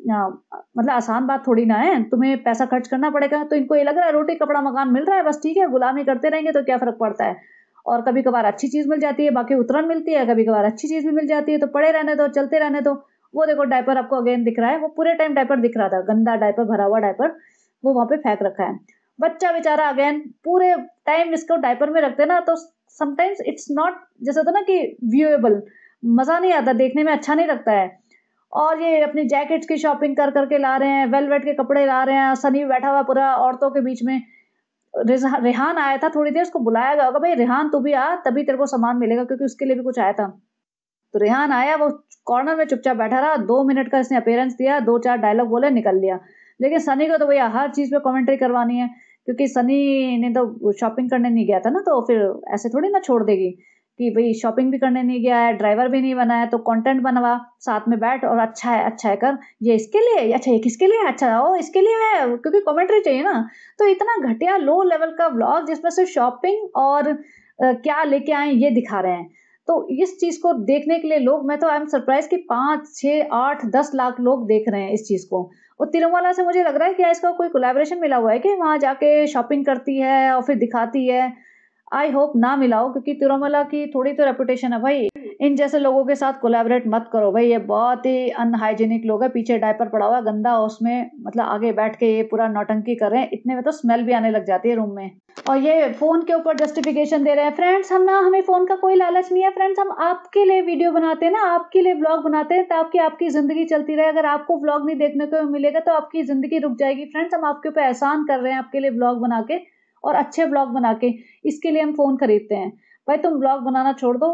मतलब आसान बात थोड़ी ना है, तुम्हें पैसा खर्च करना पड़ेगा। तो इनको ये लग रहा है रोटी, कपड़ा, मकान मिल रहा है, बस ठीक है, गुलामी करते रहेंगे तो क्या फ़र्क पड़ता है। और कभी-कभार अच्छी चीज़ मिल जाती है, बाकी उतरन मिलती है, कभी-कभार अच्छी चीज़ भी मिल जाती है, तो पड़े रहने दो, चलते रहने दो। वो देखो डायपर आपको अगेन दिख रहा है, वो पूरे टाइम डायपर दिख रहा था, गंदा डायपर, भरा हुआ डायपर, वो वहाँ पे फेंक रखा है। बच्चा बेचारा अगेन पूरे टाइम इसको डायपर में रखते हैं ना, तो समटाइम्स इट्स नॉट, जैसे होता है ना कि व्यूएबल, मज़ा नहीं आता, देखने में अच्छा नहीं लगता है। और ये अपनी जैकेट्स की शॉपिंग कर कर के ला रहे हैं, वेलवेट के कपड़े ला रहे हैं, सनी बैठा हुआ पूरा औरतों के बीच में। रेहान आया था थोड़ी देर, उसको बुलाया गया होगा, भाई रेहान तू भी आ, तभी तेरे को सामान मिलेगा, क्योंकि उसके लिए भी कुछ आया था। तो रेहान आया, वो कॉर्नर में चुपचाप बैठा रहा, 2 मिनट का इसने अपीयरेंस दिया, 2-4 डायलॉग बोले, निकल लिया। लेकिन सनी को तो भैया हर चीज़ पे कमेंट्री करवानी है, क्योंकि सनी ने तो शॉपिंग करने नहीं गया था ना, तो फिर ऐसे थोड़ी ना छोड़ देगी कि भई शॉपिंग भी करने नहीं गया है, ड्राइवर भी नहीं बना है, तो कंटेंट बनवा, साथ में बैठ और अच्छा है कर, ये इसके लिए, अच्छा ये किसके लिए है? अच्छा ओ इसके लिए है, क्योंकि कमेंट्री चाहिए ना। तो इतना घटिया लो लेवल का व्लॉग जिसमें सिर्फ शॉपिंग और क्या लेके आए ये दिखा रहे हैं। तो इस चीज़ को देखने के लिए लोग, मैं तो आई एम सरप्राइज़ कि 5, 6, 8, 10 लाख लोग देख रहे हैं इस चीज़ को। और तिरुमला से मुझे लग रहा है कि इसका कोई कोलैबोरेशन मिला हुआ है कि वहाँ जाके शॉपिंग करती है और फिर दिखाती है। आई होप ना मिला हो, क्योंकि तिरुमला की थोड़ी तो रेपुटेशन है भाई। इन जैसे लोगों के साथ कोलैबोरेट मत करो भाई, ये बहुत ही अनहाइजीनिक लोग हैं। पीछे डायपर पड़ा हुआ है गंदा, उसमें मतलब आगे बैठ के ये पूरा नौटंकी कर रहे हैं, इतने में तो स्मेल भी आने लग जाती है रूम में। और ये फ़ोन के ऊपर जस्टिफिकेशन दे रहे हैं। फ्रेंड्स हमें फ़ोन का कोई लालच नहीं है फ्रेंड्स, हम आपके लिए वीडियो बनाते हैं ना, आपके लिए व्लॉग बनाते हैं ताकि आपकी ज़िंदगी चलती रहे। अगर आपको व्लॉग नहीं देखने को मिलेगा तो आपकी ज़िंदगी रुक जाएगी। फ्रेंड्स हम आपके ऊपर एहसान कर रहे हैं आपके लिए व्लॉग बना के, और अच्छे व्लॉग बना के, इसके लिए हम फ़ोन खरीदते हैं। भाई तुम व्लॉग बनाना छोड़ दो,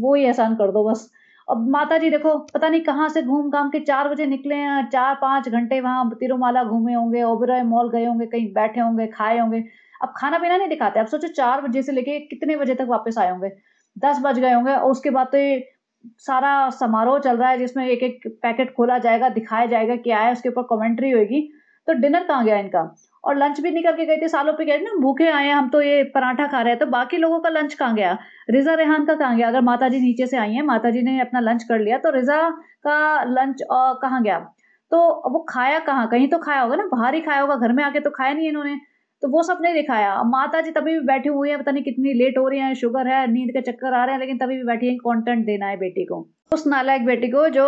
वो ही एहसान कर दो बस। अब माताजी देखो पता नहीं कहाँ से घूम-घाम के 4 बजे निकले हैं, 4-5 घंटे वहाँ तिरुमाला घूमे होंगे, ओबेरॉय मॉल गए होंगे, कहीं बैठे होंगे, खाए होंगे। अब खाना-पीना नहीं दिखाते, अब सोचो 4 बजे से लेके कितने बजे तक वापस आए होंगे? 10 बज गए होंगे, और उसके बाद तो ये सारा समारोह चल रहा है जिसमें एक-एक पैकेट खोला जाएगा, दिखाया जाएगा क्या है, उसके ऊपर कमेंट्री होएगी। तो डिनर कहाँ गया इनका? और लंच भी नहीं करके गए थे, सालों पे कह रहे ना भूखे आए हैं हम, तो ये पराठा खा रहे हैं, तो बाकी लोगों का लंच कहाँ गया? रिज़ा रेहान का कहाँ गया? अगर माताजी नीचे से आई हैं, माताजी ने अपना लंच कर लिया, तो रिज़ा का लंच कहाँ गया? तो वो खाया कहाँ? कहीं तो खाया होगा ना, बाहर ही खाया होगा, घर में आके तो खाया नहीं इन्होंने। तो वो सब नहीं दिखाया। अब माताजी तभी भी बैठी हुई हैं, पता नहीं कितनी लेट हो रही हैं, शुगर है, नींद के चक्कर आ रहे हैं, लेकिन तभी भी बैठी हैं, कंटेंट देना है बेटी को। उस नालायक बेटी को जो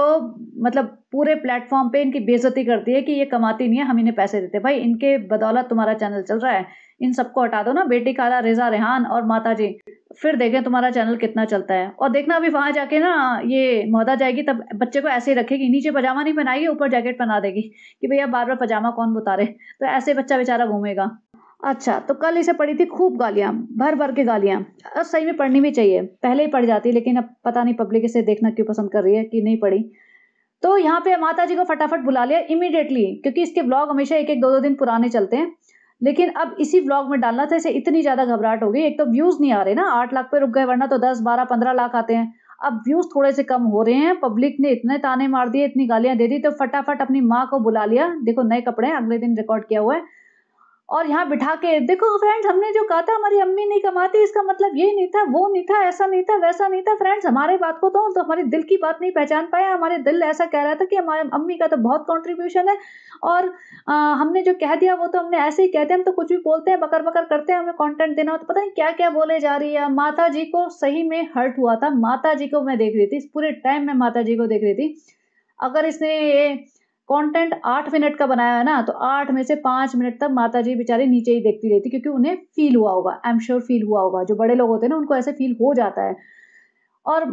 मतलब पूरे प्लेटफ़ॉर्म पे इनकी बेइज़्ज़ती करती है कि ये कमाती नहीं है, हम इन्हें पैसे देते हैं। भाई इनके बदौलत तुम्हारा चैनल चल रहा है, इन सबको हटा दो ना, बेटी खाला, रिज़ा रेहान और माताजी। फिर देखें तुम्हारा चैनल कितना चलता है। और देखना अभी वहाँ जाके ना ये मौदा जाएगी, तब बच्चे को ऐसे ही रखेगी, नीचे पजामा नहीं पहनाएगी, ऊपर जैकेट पहना देगी कि भैया बार-बार पजामा कौन उतारे। तो ऐसे बच्चा बेचारा घूमेगा। अच्छा, तो कल इसे पड़ी थी खूब गालियाँ, भर-भर के गालियाँ। सही में पढ़नी भी चाहिए, पहले ही पढ़ जाती, लेकिन अब पता नहीं पब्लिक इसे देखना क्यों पसंद कर रही है कि नहीं पढ़ी। तो यहाँ पे माताजी को फटाफट बुला लिया इमीडिएटली, क्योंकि इसके व्लॉग हमेशा 1-1, 2-2 दिन पुराने चलते हैं। लेकिन अब इसी व्लॉग में डालना था, इसे इतनी ज़्यादा घबराहट हो गई। एक तो व्यूज़ नहीं आ रहे ना, 8 लाख पे रुक गए, वरना तो 10, 12, 15 लाख आते हैं। अब व्यूज़ थोड़े से कम हो रहे हैं, पब्लिक ने इतने ताने मार दिए, इतनी गालियाँ दे दी, तो फटाफट अपनी माँ को बुला लिया। देखो नए कपड़े हैं, अगले दिन रिकॉर्ड किया हुआ है। और यहाँ बिठा के देखो फ्रेंड्स, हमने जो कहा था हमारी अम्मी नहीं कमाती, इसका मतलब ये नहीं था, वो नहीं था, ऐसा नहीं था, वैसा नहीं था। फ्रेंड्स, हमारे बात को तो हमारे दिल की बात नहीं पहचान पाया। हमारे दिल ऐसा कह रहा था कि हमारे अम्मी का तो बहुत कंट्रीब्यूशन है, और हमने जो कह दिया वो तो हमने ऐसे ही कहते हैं, हम तो कुछ भी बोलते हैं, बकर बकर करते हैं, हमें कंटेंट देना हो तो पता नहीं क्या क्या बोले जा रही है। माता जी को सही में हर्ट हुआ था, माता जी को मैं देख रही थी, इस पूरे टाइम में माता जी को देख रही थी। अगर इसने ये कंटेंट 8 मिनट का बनाया है ना, तो 8 में से 5 मिनट तक माताजी बेचारी नीचे ही देखती रहती, क्योंकि उन्हें फील हुआ होगा, आई एम श्योर फील हुआ होगा। जो बड़े लोग होते हैं ना, उनको ऐसे फील हो जाता है। और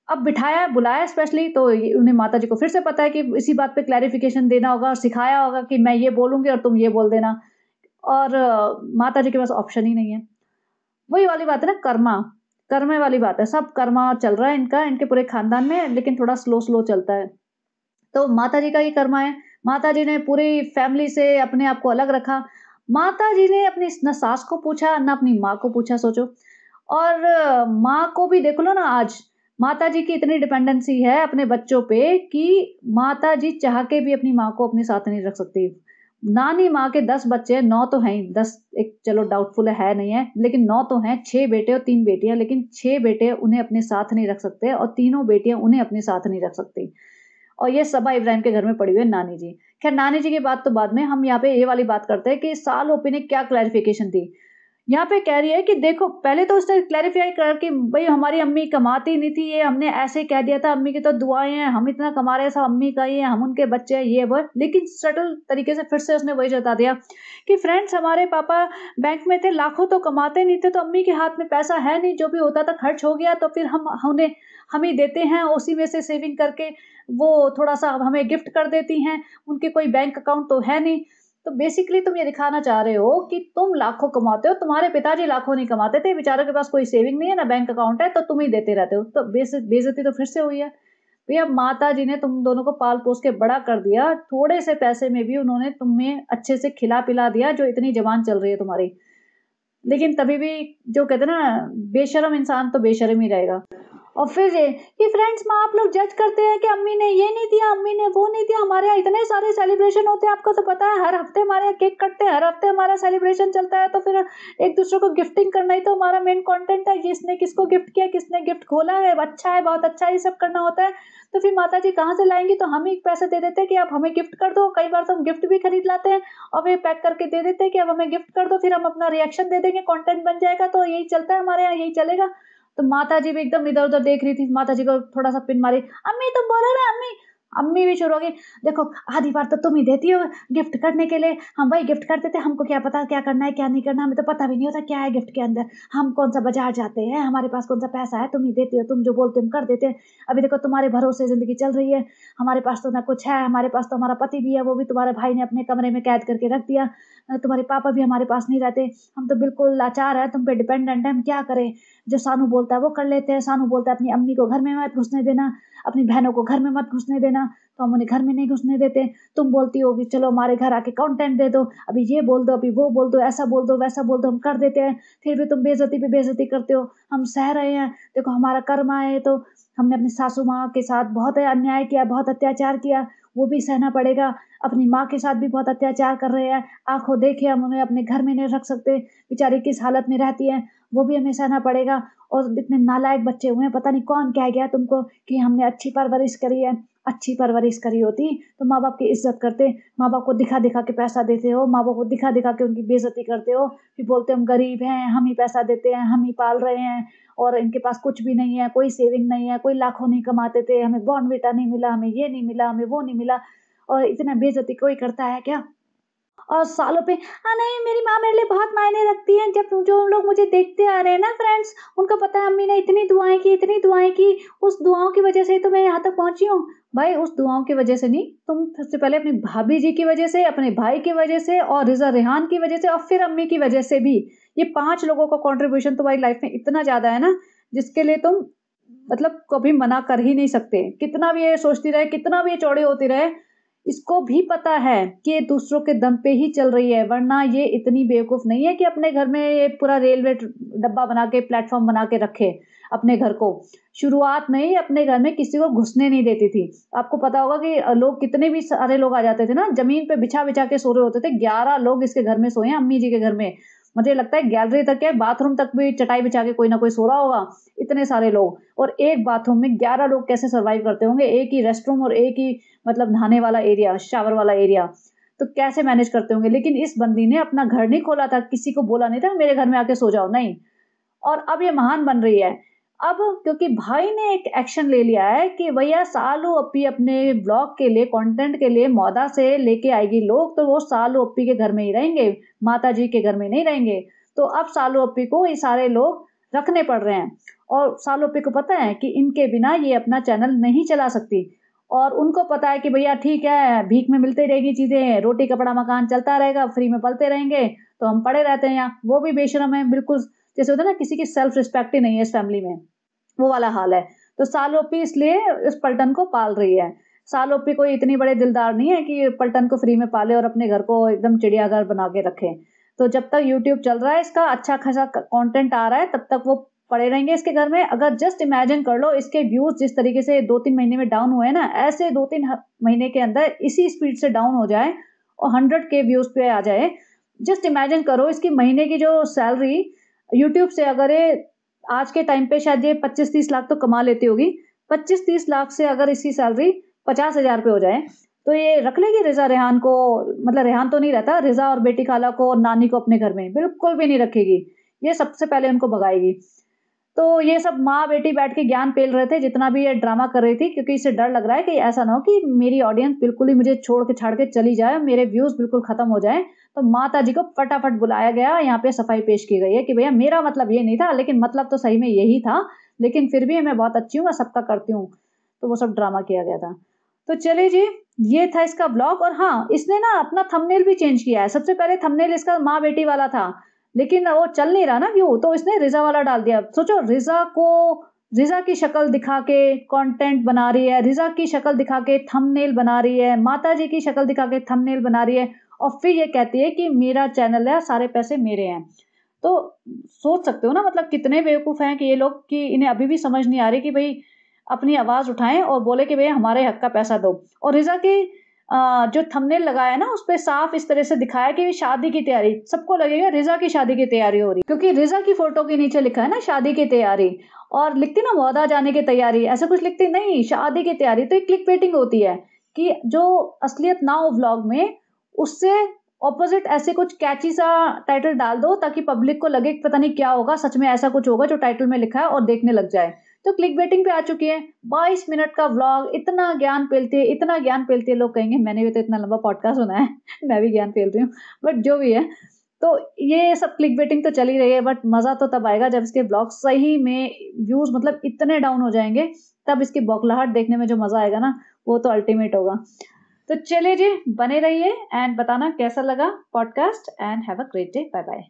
अब बिठाया, बुलाया स्पेशली, तो उन्हें माताजी को फिर से पता है कि इसी बात पे क्लैरिफिकेशन देना होगा, और सिखाया होगा कि मैं ये बोलूंगी और तुम ये बोल देना। और माताजी के पास ऑप्शन ही नहीं है। वही वाली बात है ना, कर्मा कर्मे वाली बात है। सब कर्मा चल रहा है इनका, इनके पूरे खानदान में, लेकिन थोड़ा स्लो स्लो चलता है। तो माताजी का ये कर्मा है। माताजी ने पूरी फैमिली से अपने आप को अलग रखा। माताजी ने अपनी ना सास को पूछा, ना अपनी माँ को पूछा, सोचो। और माँ को भी देख लो ना, आज माताजी की इतनी डिपेंडेंसी है अपने बच्चों पे कि माताजी चाह के भी अपनी माँ को अपने साथ नहीं रख सकती। नानी माँ के 10 बच्चे हैं, 9 तो हैं ही, 10 एक चलो डाउटफुल है नहीं है, लेकिन 9 तो हैं, 6 बेटे और 3 बेटियां, लेकिन 6 बेटे उन्हें अपने साथ नहीं रख सकते, और तीनों बेटियां उन्हें अपने साथ नहीं रख सकती। और ये सबा इब्राहिम के घर में पड़ी हुई है नानी जी। खैर, नानी जी की बात तो बाद में, हम यहाँ पे ये वाली बात करते हैं कि साल ओपी ने क्या क्लैरिफिकेशन दी। यहाँ पे कह रही है कि देखो, पहले तो उसने क्लैरिफाई कर कि भाई हमारी अम्मी कमाती नहीं थी, ये हमने ऐसे कह दिया था, अम्मी की तो दुआएं हैं, हम इतना कमा रहे हैं, सब अम्मी का ही है, हम उनके बच्चे हैं, ये वो। लेकिन सटल तरीके से फिर से उसने वही जता दिया कि फ्रेंड्स, हमारे पापा बैंक में थे, लाखों तो कमाते नहीं थे, तो अम्मी के हाथ में पैसा है नहीं, जो भी होता था खर्च हो गया, तो फिर हम ही देते हैं, उसी में से सेविंग करके वो थोड़ा सा हमें गिफ्ट कर देती हैं, उनके कोई बैंक अकाउंट तो है नहीं। तो बेसिकली तुम ये दिखाना चाह रहे हो कि तुम लाखों कमाते हो, तुम्हारे पिताजी लाखों नहीं कमाते थे, बेचारों के पास कोई सेविंग नहीं है ना बैंक अकाउंट है, तो तुम ही देते रहते हो। तो बेइज्जती तो फिर से हुई है भैया। माता जी ने तुम दोनों को पाल पोस के बड़ा कर दिया, थोड़े से पैसे में भी उन्होंने तुम्हें अच्छे से खिला पिला दिया, जो इतनी जवान चल रही है तुम्हारी। लेकिन तभी भी जो कहते हैं ना, बेशर्म इंसान तो बेशर्म ही रहेगा। और फिर ये कि फ्रेंड्स, माँ आप लोग जज करते हैं कि अम्मी ने ये नहीं दिया, अम्मी ने वो नहीं दिया, हमारे यहाँ इतने सारे सेलिब्रेशन होते हैं, आपको तो पता है, हर हफ्ते हमारे यहाँ केक कटते हैं, हर हफ्ते हमारा सेलिब्रेशन चलता है, तो फिर एक दूसरे को गिफ्टिंग करना ही तो हमारा मेन कंटेंट है। किसने किसको गिफ्ट किया, किसने गिफ्ट खोला है, अच्छा है, बहुत अच्छा है, ये सब करना होता है। तो फिर माता जी कहाँ से लाएंगी, तो हम ही पैसे दे देते हैं कि आप हमें गिफ्ट कर दो। कई बार तो हम गिफ्ट भी खरीद लाते हैं और वे पैक करके दे देते हैं कि अब हमें गिफ्ट कर दो, फिर हम अपना रिएक्शन दे देंगे, कंटेंट बन जाएगा। तो यही चलता है हमारे यहाँ, यही चलेगा। तो माताजी भी एकदम इधर उधर देख रही थी। माताजी को थोड़ा सा पिन मारी, अम्मी तुम बोलो ना अम्मी। अम्मी भी शुरू हो गई, देखो आधी बार तो तुम ही देती हो गिफ्ट करने के लिए, हम वही गिफ्ट कर देते, हमको क्या पता क्या करना है क्या नहीं करना, हमें तो पता भी नहीं होता क्या है गिफ्ट के अंदर, हम कौन सा बाजार जाते हैं, हमारे पास कौन सा पैसा है, तुम ही देती हो, तुम जो बोलते हो हम कर देते हैं। अभी देखो तुम्हारे भरोसे जिंदगी चल रही है, हमारे पास तो ना कुछ है, हमारे पास तो हमारा पति भी है, वो भी तुम्हारे भाई ने अपने कमरे में कैद करके रख दिया, तुम्हारे पापा भी हमारे पास नहीं रहते, हम तो बिल्कुल लाचार है, तुम पे डिपेंडेंट है, हम क्या करें। जो सानू बोलता है वो कर लेते हैं। सानू बोलता है अपनी अम्मी को घर में मत घुसने देना, अपनी बहनों को घर में मत घुसने देना, तो हम उन्हें घर में नहीं घुसने देते। तुम बोलती हो कि चलो हमारे घर आके कंटेंट दे दो, अभी ये बोल दो, अभी वो बोल दो, ऐसा बोल दो, वैसा बोल दो, हम कर देते हैं। फिर भी तुम बेइज्जती पे बेइज्जती करते हो, हम सह रहे हैं। देखो हमारा कर्म है, तो हमने अपनी सासू माँ के साथ बहुत अन्याय किया, बहुत अत्याचार किया, वो भी सहना पड़ेगा। अपनी माँ के साथ भी बहुत अत्याचार कर रहे हैं, आंखों देखे हम उन्हें अपने घर में नहीं रख सकते, बेचारी किस हालत में रहती है, वो भी हमें सहना पड़ेगा। और इतने नालायक बच्चे हुए हैं, पता नहीं कौन कह गया तुमको कि हमने अच्छी परवरिश करी है। अच्छी परवरिश करी होती तो माँ बाप की इज्जत करते। माँ बाप को दिखा दिखा के पैसा देते हो, माँ बाप को दिखा दिखा के उनकी बेइज्जती करते हो, फिर बोलते हो हम गरीब हैं, हम ही पैसा देते हैं, हम ही पाल रहे हैं, और इनके पास कुछ भी नहीं है, कोई सेविंग नहीं है, कोई लाखों नहीं कमाते थे, हमें बॉर्नविटा नहीं मिला, हमें ये नहीं मिला, हमें वो नहीं मिला। और इतना बेइज्जती कोई करता है क्या? और सालों पे, हाँ नहीं, मेरी माँ मेरे लिए बहुत मायने रखती है। जब जो लोग मुझे देखते आ रहे हैं ना फ्रेंड्स, उनको पता है अम्मी ने इतनी दुआएं की, इतनी दुआएं की, उस दुआओं की वजह से ही तो मैं यहाँ तक पहुंची हूँ। भाई उस दुआओं की वजह से नहीं, तुम सबसे पहले अपनी भाभी जी की वजह से, अपने भाई की वजह से, और रिजा रेहान की वजह से, और फिर अम्मी की वजह से भी। ये 5 लोगों का कॉन्ट्रीब्यूशन तुम्हारी लाइफ में इतना ज्यादा है ना, जिसके लिए तुम मतलब कभी मना कर ही नहीं सकते। कितना भी ये सोचती रहे, कितना भी ये चौड़ी होती रहे, इसको भी पता है कि ये दूसरों के दम पे ही चल रही है, वरना ये इतनी बेवकूफ नहीं है कि अपने घर में ये पूरा रेलवे डब्बा बना के, प्लेटफॉर्म बना के रखे। अपने घर को। शुरुआत में ही अपने घर में किसी को घुसने नहीं देती थी। आपको पता होगा कि लोग कितने भी सारे लोग आ जाते थे ना, ज़मीन पे बिछा-बिछा के सो रहे होते थे। 11 लोग इसके घर में सोए हैं, अम्मी जी के घर में। मुझे लगता है गैलरी तक क्या, बाथरूम तक भी चटाई बिछा के कोई ना कोई सो रहा होगा, इतने सारे लोग। और एक बाथरूम में 11 लोग कैसे सर्वाइव करते होंगे? एक ही रेस्टरूम और एक ही मतलब नहाने वाला एरिया, शावर वाला एरिया, तो कैसे मैनेज करते होंगे? लेकिन इस बंदी ने अपना घर नहीं खोला था, किसी को बोला नहीं था मेरे घर में आके सो जाओ, नहीं। और अब ये महान बन रही है। अब क्योंकि भाई ने एक एक्शन ले लिया है कि भैया सालू अप्पी अपने ब्लॉग के लिए, कंटेंट के लिए मौदा से लेके आएगी लोग, तो वो सालू अप्पी के घर में ही रहेंगे, माता जी के घर में नहीं रहेंगे। तो अब सालू अप्पी को ये सारे लोग रखने पड़ रहे हैं। और सालू अप्पी को पता है कि इनके बिना ये अपना चैनल नहीं चला सकती। और उनको पता है कि भैया ठीक है, भीख में मिलती रहेगी चीज़ें, रोटी कपड़ा मकान चलता रहेगा, फ्री में पलते रहेंगे, तो हम पड़े रहते हैं यहाँ। वो भी बेशरम है बिल्कुल, जैसे होता है ना किसी की सेल्फ रिस्पेक्ट ही नहीं है इस फैमिली में, वो वाला हाल है। तो सालोपी इसलिए इस पलटन को पाल रही है। सालोपी कोई इतनी बड़े दिलदार नहीं है कि पलटन को फ्री में पाले और अपने घर को एकदम चिड़ियाघर बना के रखे। तो जब तक यूट्यूब चल रहा है, इसका अच्छा खासा कंटेंट आ रहा है, तब तक वो पड़े रहेंगे इसके घर में। अगर जस्ट इमेजिन कर लो इसके व्यूज जिस तरीके से 2-3 महीने में डाउन हुए ना, ऐसे 2-3 महीने के अंदर इसी स्पीड से डाउन हो जाए और 100K व्यूज पे आ जाए। जस्ट इमेजिन करो इसकी महीने की जो सैलरी यूट्यूब से, अगर ये आज के टाइम पे शायद ये 25-30 लाख तो कमा लेती होगी। 25-30 लाख से अगर इसकी सैलरी 50,000 पे हो जाए, तो ये रख लेगी रिजा रेहान को। मतलब रेहान तो नहीं रहता, रिजा और बेटी खाला को और नानी को अपने घर में बिल्कुल भी नहीं रखेगी। ये सबसे पहले उनको भगाएगी। तो ये सब माँ बेटी बैठ के ज्ञान पेल रहे थे जितना भी ये ड्रामा कर रही थी, क्योंकि इसे डर लग रहा है कि ऐसा ना हो कि मेरी ऑडियंस बिल्कुल ही मुझे छोड़ के छाड़ के चली जाए, मेरे व्यूज बिल्कुल खत्म हो जाए। तो माता जी को फटाफट बुलाया गया, यहाँ पे सफाई पेश की गई है कि भैया मेरा मतलब ये नहीं था, लेकिन मतलब तो सही में यही था, लेकिन फिर भी मैं बहुत अच्छी हूँ, मैं सबका करती हूँ। तो वो सब ड्रामा किया गया था। तो चलिए जी, ये था इसका ब्लॉग। और हाँ, इसने ना अपना थंबनेल भी चेंज किया है। सबसे पहले थंबनेल इसका माँ बेटी वाला था, लेकिन वो चल नहीं रहा ना व्यू, तो इसने रिजा वाला डाल दिया। सोचो, रिजा की शक्ल दिखा के कंटेंट बना रही है, रिजा की शक्ल दिखा के थंबनेल बना रही है, माता जी की शक्ल दिखा के थंबनेल बना रही है, और फिर ये कहती है कि मेरा चैनल है, सारे पैसे मेरे हैं। तो सोच सकते हो ना, मतलब कितने बेवकूफ हैं कि ये लोग, कि इन्हें अभी भी समझ नहीं आ रही कि भाई अपनी आवाज उठाएं और बोले कि भैया हमारे हक का पैसा दो। और रिजा की जो थंबनेल लगाया है ना, उस पे साफ इस तरह से दिखाया कि शादी की तैयारी, सबको लगेगा रिजा की शादी की तैयारी हो रही, क्योंकि रिजा की फोटो के नीचे लिखा है ना शादी की तैयारी। और लिखती ना मौदा जाने की तैयारी, ऐसा कुछ लिखती नहीं, शादी की तैयारी। तो एक क्लिक बेटिंग होती है कि जो असलियत ना हो व्लॉग में, उससे ऑपोजिट ऐसे कुछ कैची सा टाइटल डाल दो, ताकि पब्लिक को लगे कि पता नहीं क्या होगा, सच में ऐसा कुछ होगा जो टाइटल में लिखा है, और देखने लग जाए। तो क्लिक बेटिंग पे आ चुकी है। 22 मिनट का व्लॉग, इतना ज्ञान पेलती है, इतना ज्ञान पेलती है। लोग कहेंगे मैंने भी तो इतना लंबा पॉडकास्ट सुना है मैं भी ज्ञान पेल रही हूँ, बट जो भी है। तो ये सब क्लिक बेटिंग तो चल ही रही है, बट मजा तो तब आएगा जब इसके ब्लॉग सही में व्यूज मतलब इतने डाउन हो जाएंगे, तब इसकी बौखलाहट देखने में जो मजा आएगा ना, वो तो अल्टीमेट होगा। तो चलिए जी, बने रहिए एंड बताना कैसा लगा podcast, and have a great day. Bye bye.